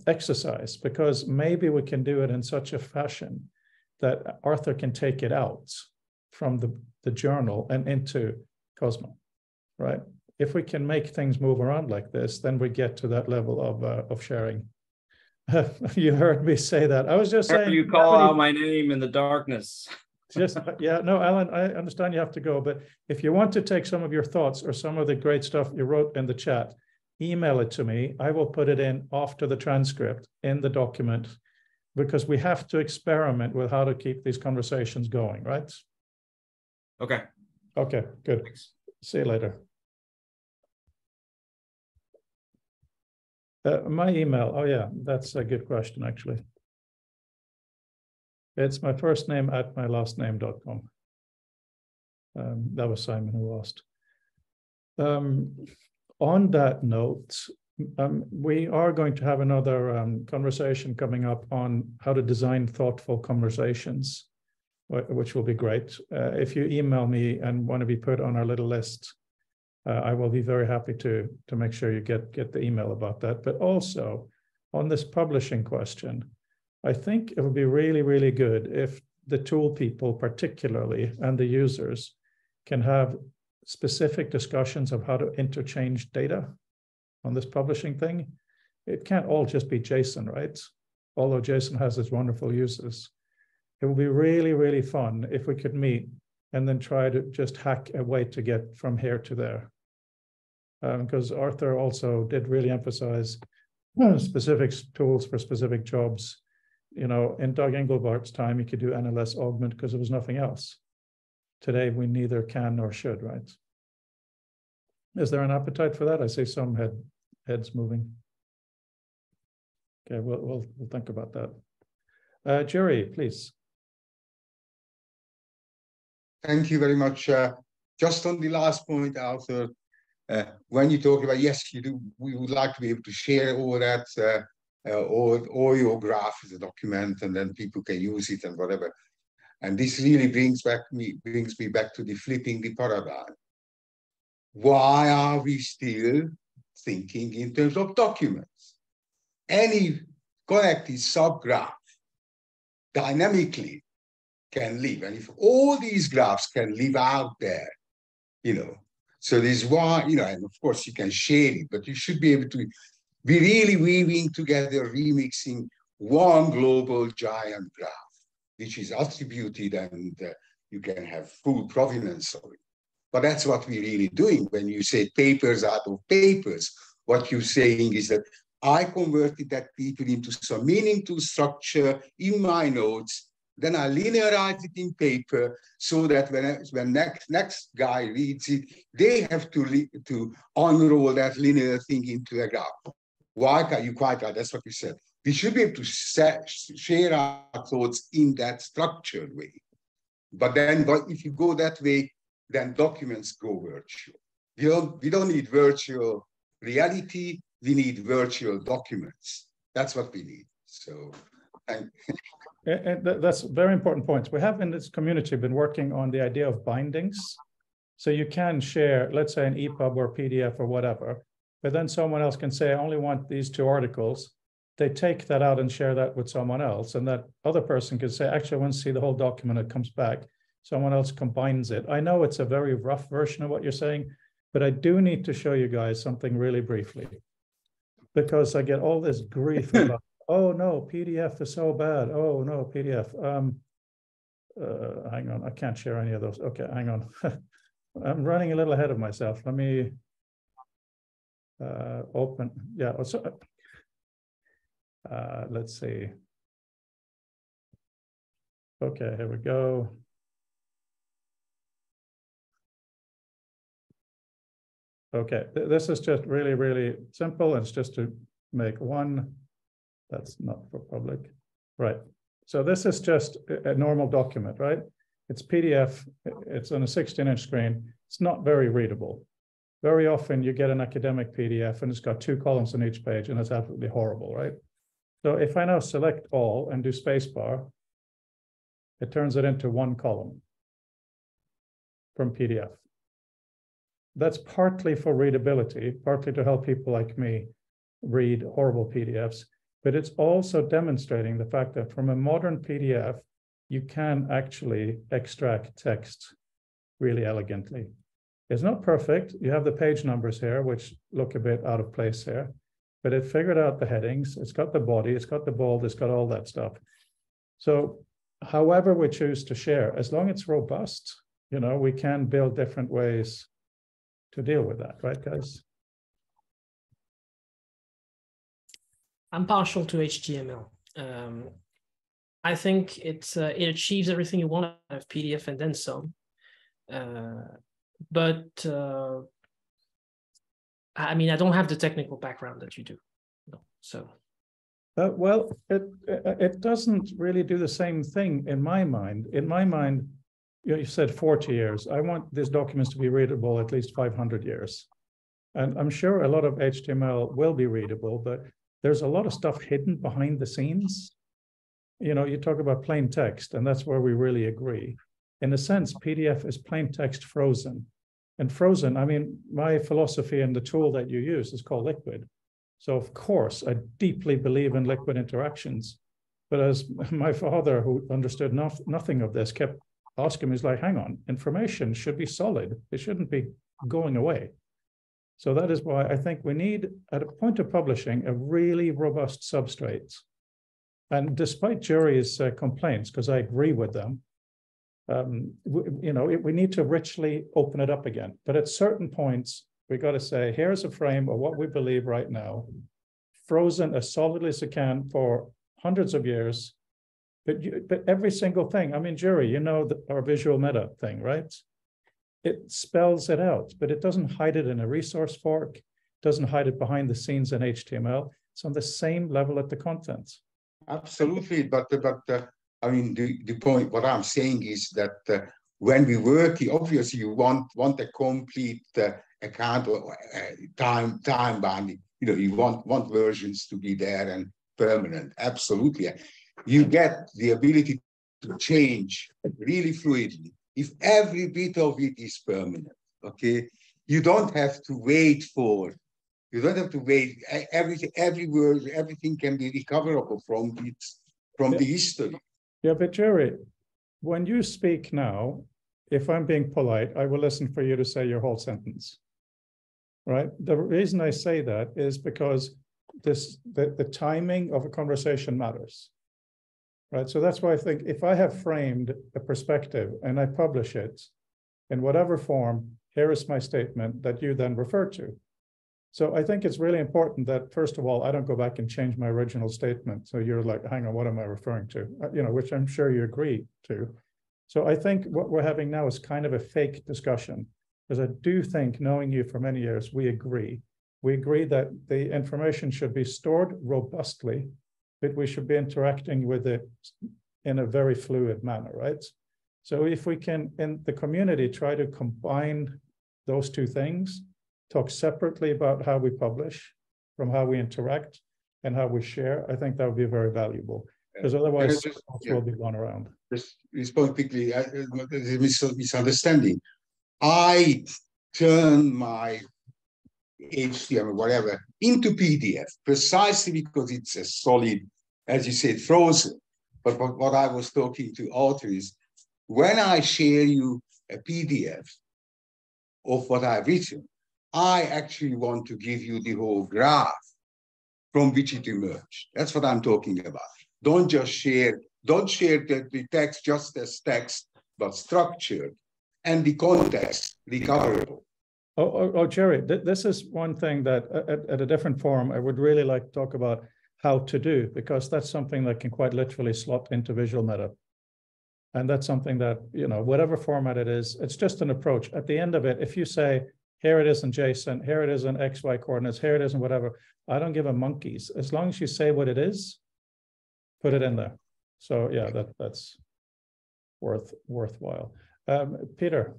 exercise, because maybe we can do it in such a fashion that Arthur can take it out from the journal and into Cosmo, right? If we can make things move around like this, then we get to that level of sharing. You heard me say that. I was just saying. You call out my name in the darkness. Just, yeah, no, Alan, I understand you have to go, but if you want to take some of your thoughts or some of the great stuff you wrote in the chat, email it to me. I will put it in after the transcript in the document, because we have to experiment with how to keep these conversations going, right? Okay. Okay, good. Thanks. See you later. My email, oh yeah, that's a good question, actually. It's my first name at my last name.com. That was Simon who asked. On that note, we are going to have another conversation coming up on how to design thoughtful conversations, which will be great. If you email me and want to be put on our little list, I will be very happy to make sure you get the email about that. But also on this publishing question, I think it would be really, really good if the tool people particularly and the users can have specific discussions of how to interchange data on this publishing thing. It can't all just be JSON, right? Although JSON has its wonderful uses. It would be really, really fun if we could meet and then try to just hack a way to get from here to there. Because Arthur also did really emphasize specific tools for specific jobs. You know, in Doug Englebart's time, you could do NLS augment because there was nothing else. Today, we neither can nor should, right? Is there an appetite for that? I see some heads moving. Okay, we'll think about that. Jerry, please. Thank you very much. Just on the last point, Arthur, when you talk about, yes, you do, we would like to be able to share all that, or your graph as a document, and then people can use it and whatever. And this really brings me back to the flipping the paradigm. Why are we still thinking in terms of documents? Any connected subgraph dynamically can live. And if all these graphs can live out there, you know, so this is why, you know, and of course you can share it, but you should be able to be really weaving together, remixing one global giant graph, which is attributed, and you can have full provenance of it. But that's what we're really doing. When you say papers out of papers, what you're saying is that I converted that paper into some meaningful structure in my notes, then I linearize it in paper so that when next guy reads it, they have to unroll that linear thing into a graph. Why can you quite right? That's what you said. We should be able to share our thoughts in that structured way. But then if you go that way, then documents go virtual. We don't need virtual reality. We need virtual documents. That's what we need. So, and that's a very important point. We have in this community been working on the idea of bindings. So you can share, let's say, an EPUB or PDF or whatever, but then someone else can say, I only want these 2 articles. They take that out and share that with someone else. And that other person can say, actually, I want to see the whole document. It comes back. Someone else combines it. I know it's a very rough version of what you're saying, but I do need to show you guys something really briefly, because I get all this grief about, oh no, PDF is so bad. Oh no, PDF. Hang on, I can't share any of those. Okay, hang on. I'm running a little ahead of myself. Let me open. Yeah, so, let's see. Okay, here we go. Okay, this is just really, really simple. It's just to make one. That's not for public. Right. So this is just a normal document, right? It's PDF. It's on a 16-inch screen. It's not very readable. very often you get an academic PDF and it's got 2 columns on each page and it's absolutely horrible, right? So if I now select all and do spacebar, it turns it into 1 column from PDF. That's partly for readability, partly to help people like me read horrible PDFs, but it's also demonstrating the fact that from a modern PDF, you can actually extract text really elegantly. It's not perfect. You have the page numbers here, which look a bit out of place here, but it figured out the headings. It's got the body, it's got the bold, it's got all that stuff. So however we choose to share, as long as it's robust, you know, we can build different ways to deal with that, right, guys? I'm partial to HTML. I think it achieves everything you want out of PDF and then some. But I mean, I don't have the technical background that you do. No, so. Well, it doesn't really do the same thing in my mind. In my mind, you said 40 years. I want these documents to be readable at least 500 years. And I'm sure a lot of HTML will be readable, but there's a lot of stuff hidden behind the scenes. You know, you talk about plain text, and that's where we really agree. In a sense, PDF is plain text frozen. And frozen, I mean, my philosophy and the tool that you use is called Liquid. So of course, I deeply believe in liquid interactions. But as my father, who understood nothing of this, kept asking me, he's like, hang on, information should be solid. It shouldn't be going away. So that is why I think we need, at a point of publishing, a really robust substrate. And despite Jury's complaints, because I agree with them, we need to richly open it up again. But at certain points, we got to say, here's a frame of what we believe right now, frozen as solidly as it can for hundreds of years. But every single thing, I mean, Jury, you know our visual meta thing, right? It spells it out, but it doesn't hide it in a resource fork, doesn't hide it behind the scenes in HTML. It's on the same level at the content. Absolutely, but I mean, the point, what I'm saying is that when we work, obviously you want a complete account or time bound. You know, you want versions to be there and permanent. Absolutely, you get the ability to change really fluidly if every bit of it is permanent. Okay, you don't have to wait for. You don't have to wait. Every word, everything can be recoverable from the history. Yeah, but Jerry, when you speak now, if I'm being polite, I will listen for you to say your whole sentence. Right? The reason I say that is because the timing of a conversation matters. Right? So that's why I think if I have framed a perspective and I publish it in whatever form, here is my statement that you then refer to. So I think it's really important that, first of all, I don't go back and change my original statement. So you're like, hang on, what am I referring to? Which I'm sure you agree to. So I think what we're having now is kind of a fake discussion, because I do think, knowing you for many years, we agree. We agree that the information should be stored robustly, but we should be interacting with it in a very fluid manner, right? So if we can, in the community, try to combine those two things, talk separately about how we publish, from how we interact, and how we share, I think that would be very valuable. Because otherwise, we'll be gone around. Just respond quickly. There's a misunderstanding. I turn my HTML, whatever, into PDF precisely because it's a solid, as you said, frozen. But what I was talking to Arthur is, when I share you a PDF of what I've written, I actually want to give you the whole graph from which it emerged. That's what I'm talking about. Don't share the text just as text, but structured, and the context recoverable. Oh, Jerry, this is one thing that at a different forum, I would really like to talk about how to do, because that's something that can quite literally slot into visual meta. And that's something that, whatever format it is, it's just an approach. At the end of it, if you say, here it is in JSON, here it is in XY coordinates, here it is in whatever, I don't give a monkeys. As long as you say what it is, put it in there. So yeah, that's worthwhile. Peter.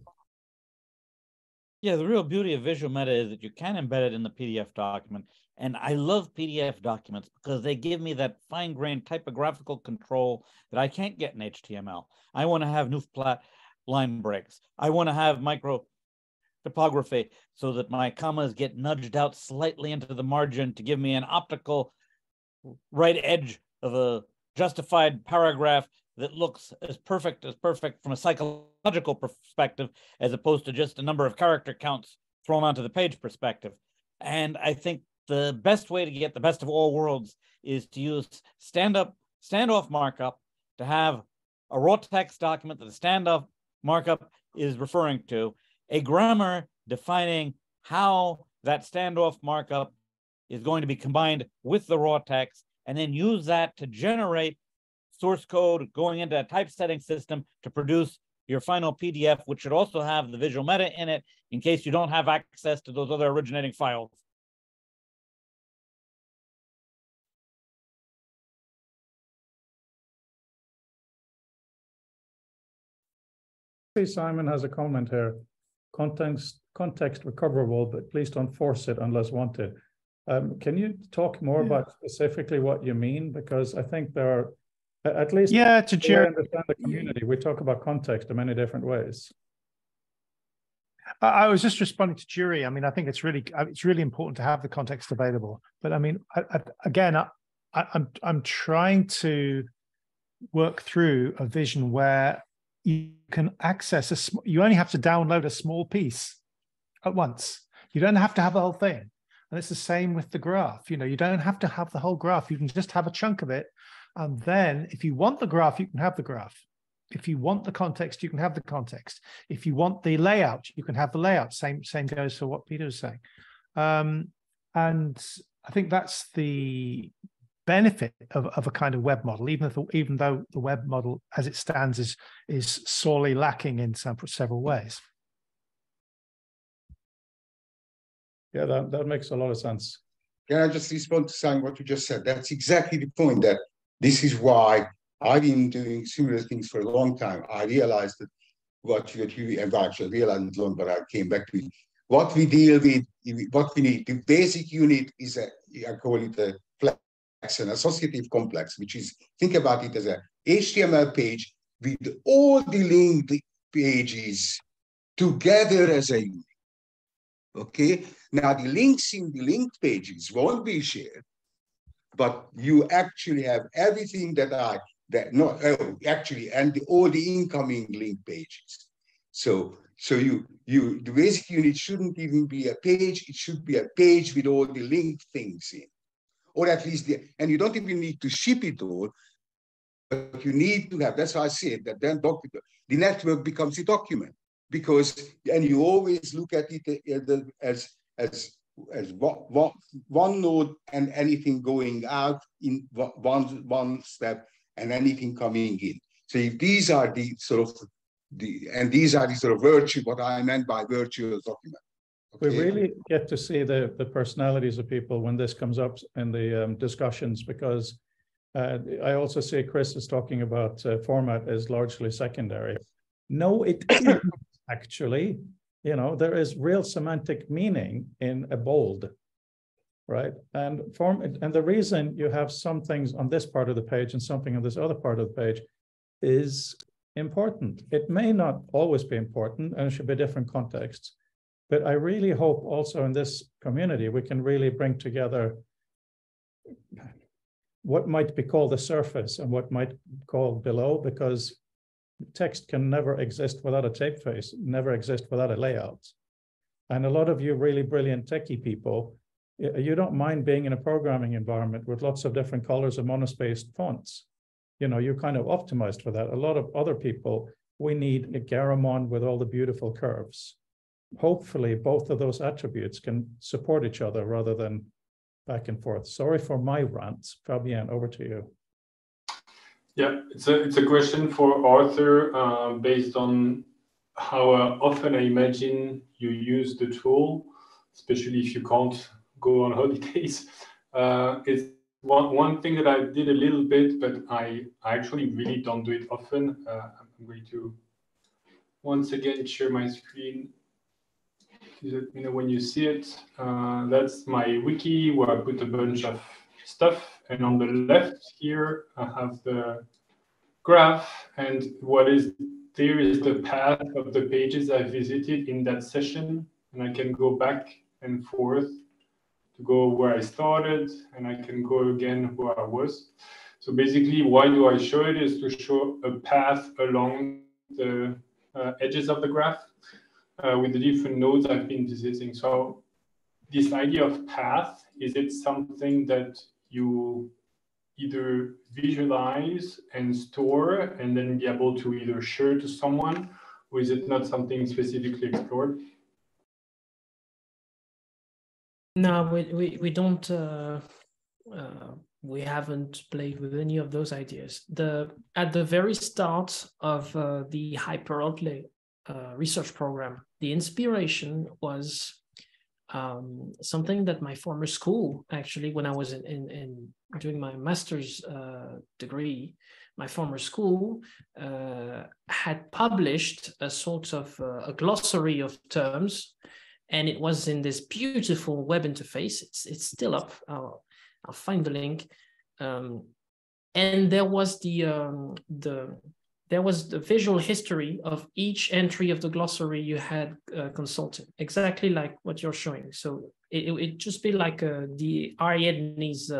Yeah, the real beauty of visual meta is that you can embed it in the PDF document. And I love PDF documents because they give me that fine-grained typographical control that I can't get in HTML. I want to have Neuflat line breaks. I want to have micro typography so that my commas get nudged out slightly into the margin to give me an optical right edge of a justified paragraph that looks as perfect from a psychological perspective, as opposed to just a number of character counts thrown onto the page perspective. And I think the best way to get the best of all worlds is to use standoff markup to have a raw text document that the standoff markup is referring to, a grammar defining how that standoff markup is going to be combined with the raw text, and then use that to generate source code going into a typesetting system to produce your final PDF, which should also have the visual meta in it in case you don't have access to those other originating files. Simon has a comment here. Context recoverable, but please don't force it unless wanted. Can you talk more about specifically what you mean? Because I think there are, at least to I understand the community, we talk about context in many different ways. I was just responding to Jury. I mean, I think it's really important to have the context available. But I mean, I'm trying to work through a vision where you can access you only have to download a small piece at once. You don't have to have the whole thing. And it's the same with the graph. You know, you don't have to have the whole graph. You can just have a chunk of it. And then if you want the graph, you can have the graph. If you want the context, you can have the context. If you want the layout, you can have the layout. Same goes for what Peter was saying. And I think that's the benefit of a kind of web model, even though the web model as it stands is sorely lacking in several ways. Yeah, that makes a lot of sense. Can I just respond to saying what you just said? That's exactly the point, that this is why I've been doing similar things for a long time. I realized that what you actually realized it long, but I came back to it. What we deal with, what we need, the basic unit is I call it a flex, an associative complex, which is, think about it as a HTML page with all the linked pages together as a unit. Okay, now the links in the linked pages won't be shared, but you actually have everything and all the incoming link pages. So the basic unit shouldn't even be a page; it should be a page with all the linked things in, or at least and you don't even need to ship it all, but you need to have. That's why I said that then the network becomes a document. Because, and you always look at it as one node and anything going out in one step and anything coming in. So if these are the sort of what I meant by virtual document. Okay? We really get to see the personalities of people when this comes up in the discussions, because I also see Chris is talking about format as largely secondary. No, it isn't. Actually, you know, there is real semantic meaning in a bold, right? And the reason you have some things on this part of the page and something on this other part of the page is important. It may not always be important, and it should be different contexts. But I really hope also in this community we can really bring together what might be called the surface and what might be called below, because text can never exist without a typeface, never exist without a layout. And a lot of you really brilliant techie people, you don't mind being in a programming environment with lots of different colors and monospaced fonts. You know, you're kind of optimized for that. A lot of other people, we need a Garamond with all the beautiful curves. Hopefully, both of those attributes can support each other rather than back and forth. Sorry for my rant. Fabienne, over to you. Yeah, it's a question for Arthur based on how often I imagine you use the tool, especially if you can't go on holidays. It's one thing that I did a little bit, but I actually really don't do it often. I'm going to once again share my screen. Please let me know when you see it. That's my wiki where I put a bunch of stuff. And on the left here, I have the graph. And what is there is the path of the pages I visited in that session. And I can go back and forth to go where I started, and I can go again where I was. So basically, why do I show it is to show a path along the edges of the graph with the different nodes I've been visiting. So this idea of path, is it something that you either visualize and store and then be able to either share to someone, or is it not something specifically explored? No, we don't. We haven't played with any of those ideas. At the very start of the HyperOutlay research program, the inspiration was something that my former school, actually, when I was in doing my master's degree, my former school had published a sort of a glossary of terms. And it was in this beautiful web interface. It's still up. I'll find the link. And there was the visual history of each entry of the glossary you had consulted, exactly like what you're showing. So it just be like the Ariadne's.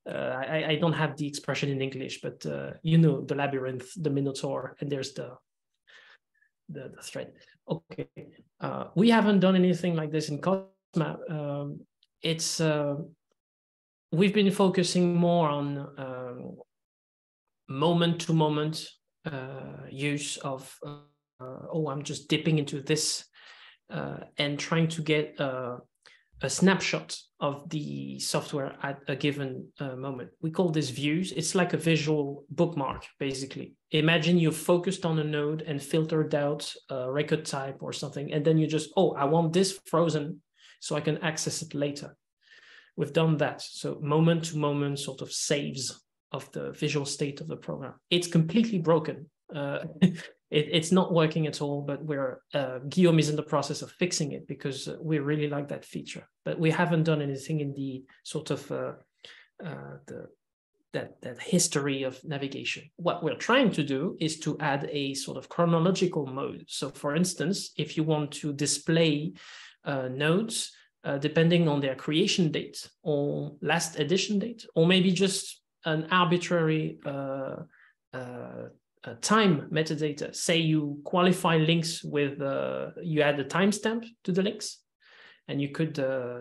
I don't have the expression in English, but you know, the labyrinth, the Minotaur, and there's the thread. Okay, we haven't done anything like this in COSMAP. We've been focusing more on moment-to-moment use of, I'm just dipping into this and trying to get a snapshot of the software at a given moment. We call this views. It's like a visual bookmark, basically. Imagine you focused on a node and filtered out a record type or something, and then you just, I want this frozen so I can access it later. We've done that. So moment-to-moment sort of saves of the visual state of the program. It's completely broken. It's not working at all, but Guillaume is in the process of fixing it because we really like that feature. But we haven't done anything in the sort of that history of navigation. What we're trying to do is to add a sort of chronological mode. So for instance, if you want to display nodes, depending on their creation date or last edition date, or maybe just an arbitrary time metadata. Say you qualify links with, you add a timestamp to the links, and you could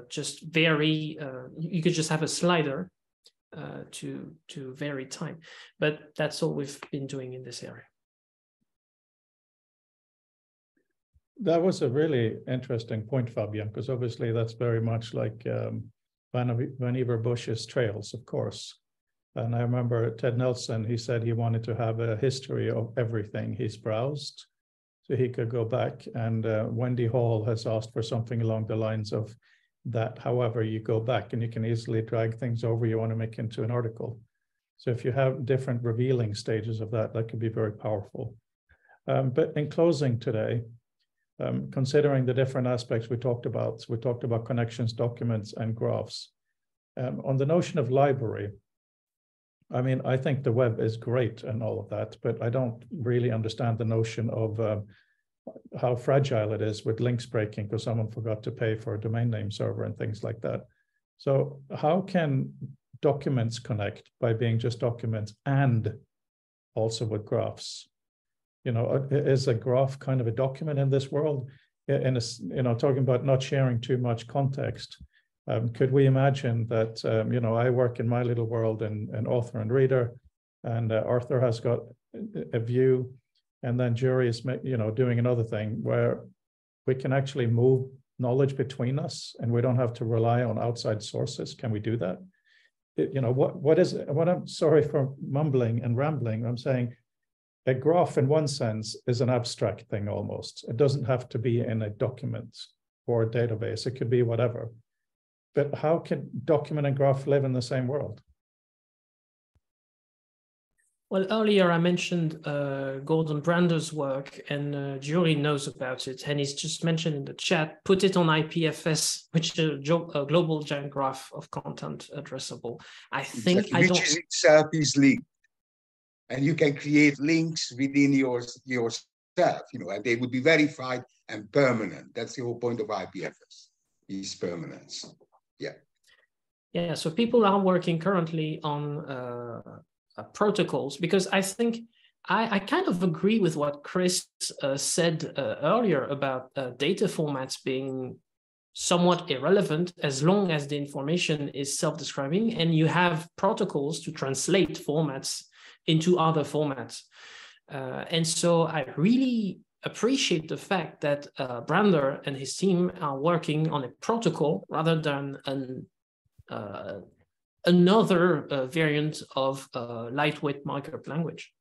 just vary, you could just have a slider to vary time. But that's all we've been doing in this area. That was a really interesting point, Fabien, because obviously that's very much like Vannevar Bush's trails, of course. And I remember Ted Nelson, he said he wanted to have a history of everything he's browsed so he could go back. And Wendy Hall has asked for something along the lines of that. However, you go back and you can easily drag things over you want to make into an article. So if you have different revealing stages of that, that could be very powerful. But in closing today, considering the different aspects we talked about connections, documents, and graphs. On the notion of library, I mean, I think the web is great and all of that, but I don't really understand the notion of how fragile it is with links breaking because someone forgot to pay for a domain name server and things like that. So how can documents connect by being just documents and also with graphs? You know, is a graph kind of a document in this world? In a, you know, talking about not sharing too much context. Could we imagine that, you know, I work in my little world in author and reader, and Arthur has got a view, and then Jury is, you know, doing another thing where we can actually move knowledge between us and we don't have to rely on outside sources. Can we do that? You know, what I'm sorry for mumbling and rambling. I'm saying a graph in one sense is an abstract thing almost. It doesn't have to be in a document or a database. It could be whatever. But how can document and graph live in the same world? Well, earlier I mentioned Gordon Brander's work, and Jury knows about it, and he's just mentioned in the chat, put it on IPFS, which is a global giant graph of content addressable. I think exactly. Which is itself is linked. And you can create links within yourself, and they would be verified and permanent. That's the whole point of IPFS, is permanence. Yeah. Yeah, so people are working currently on protocols, because I think I kind of agree with what Chris said earlier about data formats being somewhat irrelevant as long as the information is self-describing and you have protocols to translate formats into other formats. And so I really appreciate the fact that Brander and his team are working on a protocol rather than another variant of lightweight markup language,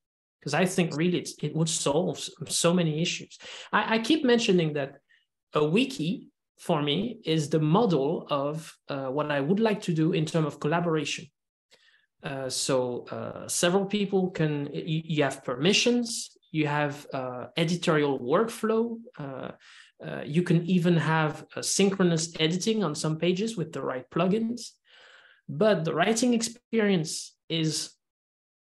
because I think really it would solve so many issues. I keep mentioning that a wiki for me is the model of what I would like to do in terms of collaboration. So several people can, you have permissions, you have editorial workflow, you can even have synchronous editing on some pages with the right plugins. But the writing experience is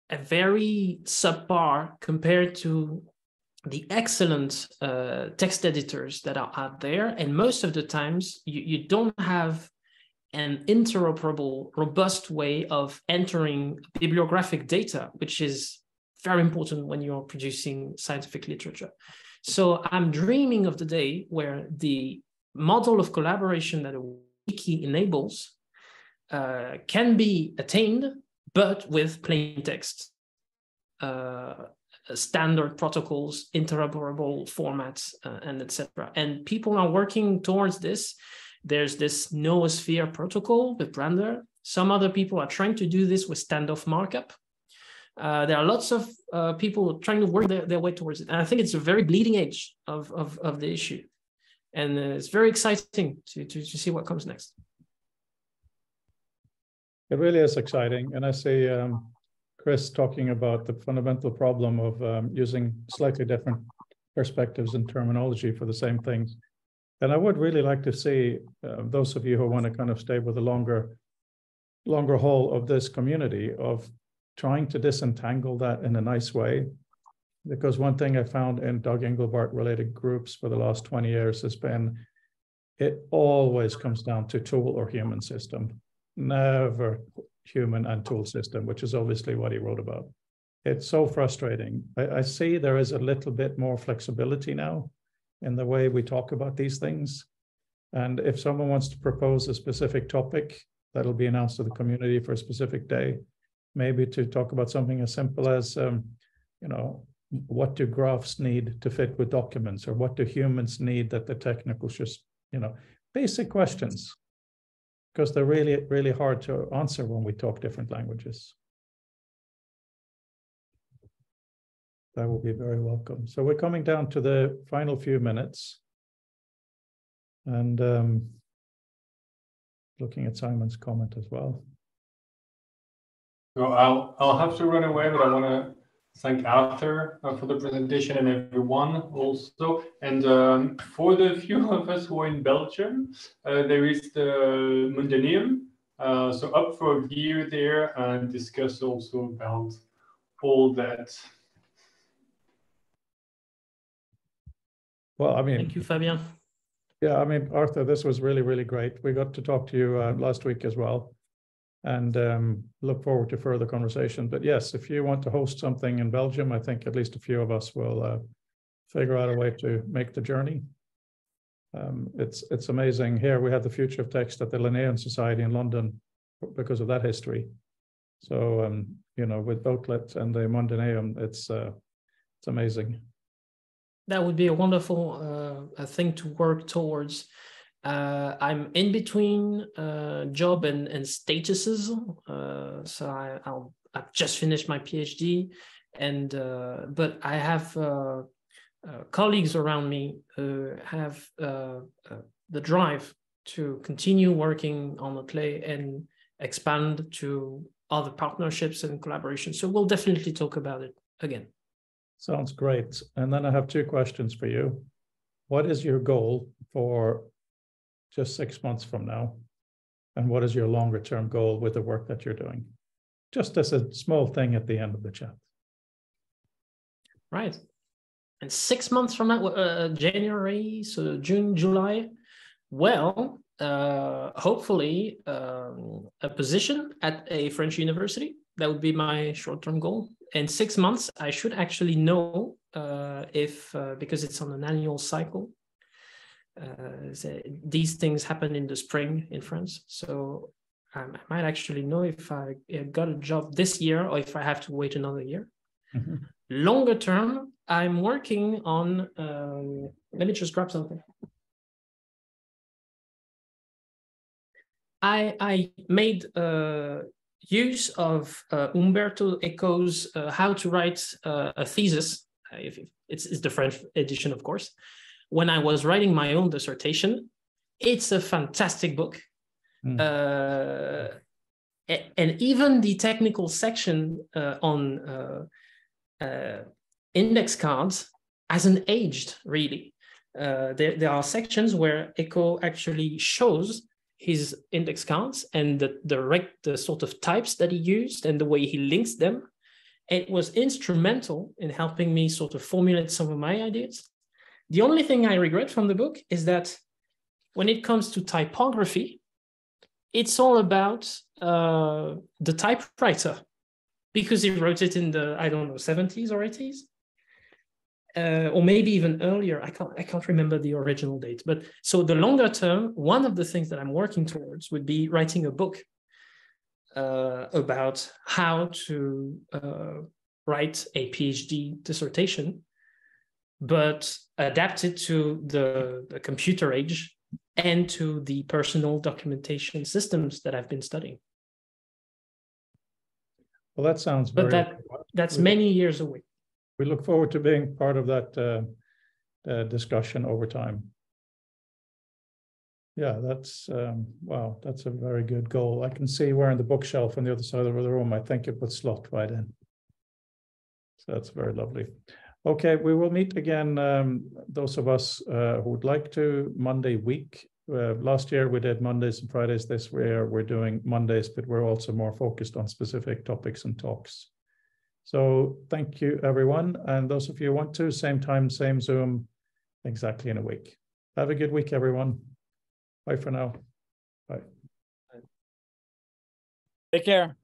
a very subpar compared to the excellent text editors that are out there. And most of the times you don't have an interoperable, robust way of entering bibliographic data, which is very important when you're producing scientific literature. So I'm dreaming of the day where the model of collaboration that a wiki enables can be attained, but with plain text, standard protocols, interoperable formats, and etc. And people are working towards this. There's this noosphere protocol with Brander. Some other people are trying to do this with standoff markup. There are lots of people trying to work their way towards it. And I think it's a very bleeding edge of the issue. And it's very exciting to see what comes next. It really is exciting. And I see Chris talking about the fundamental problem of using slightly different perspectives and terminology for the same things. And I would really like to see those of you who want to kind of stay with the longer haul of this community of trying to disentangle that in a nice way. Because one thing I found in Doug Engelbart related groups for the last 20 years has been, it always comes down to tool or human system, never human and tool system, which is obviously what he wrote about. It's so frustrating. I see there is a little bit more flexibility now in the way we talk about these things. And if someone wants to propose a specific topic that'll be announced to the community for a specific day, maybe to talk about something as simple as, what do graphs need to fit with documents, or what do humans need that the technical just, basic questions, because they're really, really hard to answer when we talk different languages. That will be very welcome. So we're coming down to the final few minutes. And looking at Simon's comment as well. So I'll have to run away, but I want to thank Arthur for the presentation and everyone also. And for the few of us who are in Belgium, there is the Mundaneum. So up for a beer there and discuss also about all that. Well, I mean, thank you, Fabien. Yeah, I mean, Arthur, this was really, really great. We got to talk to you last week as well, and look forward to further conversation. But yes, if you want to host something in Belgium, I think at least a few of us will figure out a way to make the journey. It's amazing. Here we have the future of text at the Linnaean Society in London because of that history. So, with Outlet and the Mundaneum, it's amazing. That would be a wonderful thing to work towards. I'm in between job and statuses, so I've just finished my PhD, and but I have colleagues around me who have the drive to continue working on the play and expand to other partnerships and collaborations. So we'll definitely talk about it again. Sounds great. And then I have two questions for you. What is your goal for just 6 months from now? And what is your longer term goal with the work that you're doing? Just as a small thing at the end of the chat. Right. And 6 months from now, January, so June, July, well, hopefully a position at a French university. That would be my short-term goal. In 6 months, I should actually know if, because it's on an annual cycle, these things happen in the spring in France. So I might actually know if I got a job this year or if I have to wait another year. Mm-hmm. Longer term, I'm working on, let me just grab something. I made use of Umberto Eco's How to Write a Thesis. It's the French edition, of course. When I was writing my own dissertation, it's a fantastic book. And even the technical section on index cards hasn't aged, really. There are sections where Eco actually shows his index cards and the sort of types that he used and the way he links them. It was instrumental in helping me sort of formulate some of my ideas. The only thing I regret from the book is that when it comes to typography, it's all about the typewriter, because he wrote it in the, I don't know, 70s or 80s. Or maybe even earlier. I can't remember the original date. But so the longer term, one of the things that I'm working towards would be writing a book about how to write a PhD dissertation, but adapt it to the computer age and to the personal documentation systems that I've been studying. Well, that sounds very. But that's many years away. We look forward to being part of that discussion over time. Yeah, that's, wow, that's a very good goal. I can see where in the bookshelf on the other side of the room, I think it would slot right in. So that's very lovely. Okay, we will meet again, those of us who would like to, Monday week. Last year we did Mondays and Fridays. This year we're doing Mondays, but we're also more focused on specific topics and talks. So thank you, everyone. And those of you who want to, same time, same Zoom, exactly in a week. Have a good week, everyone. Bye for now. Bye. Take care.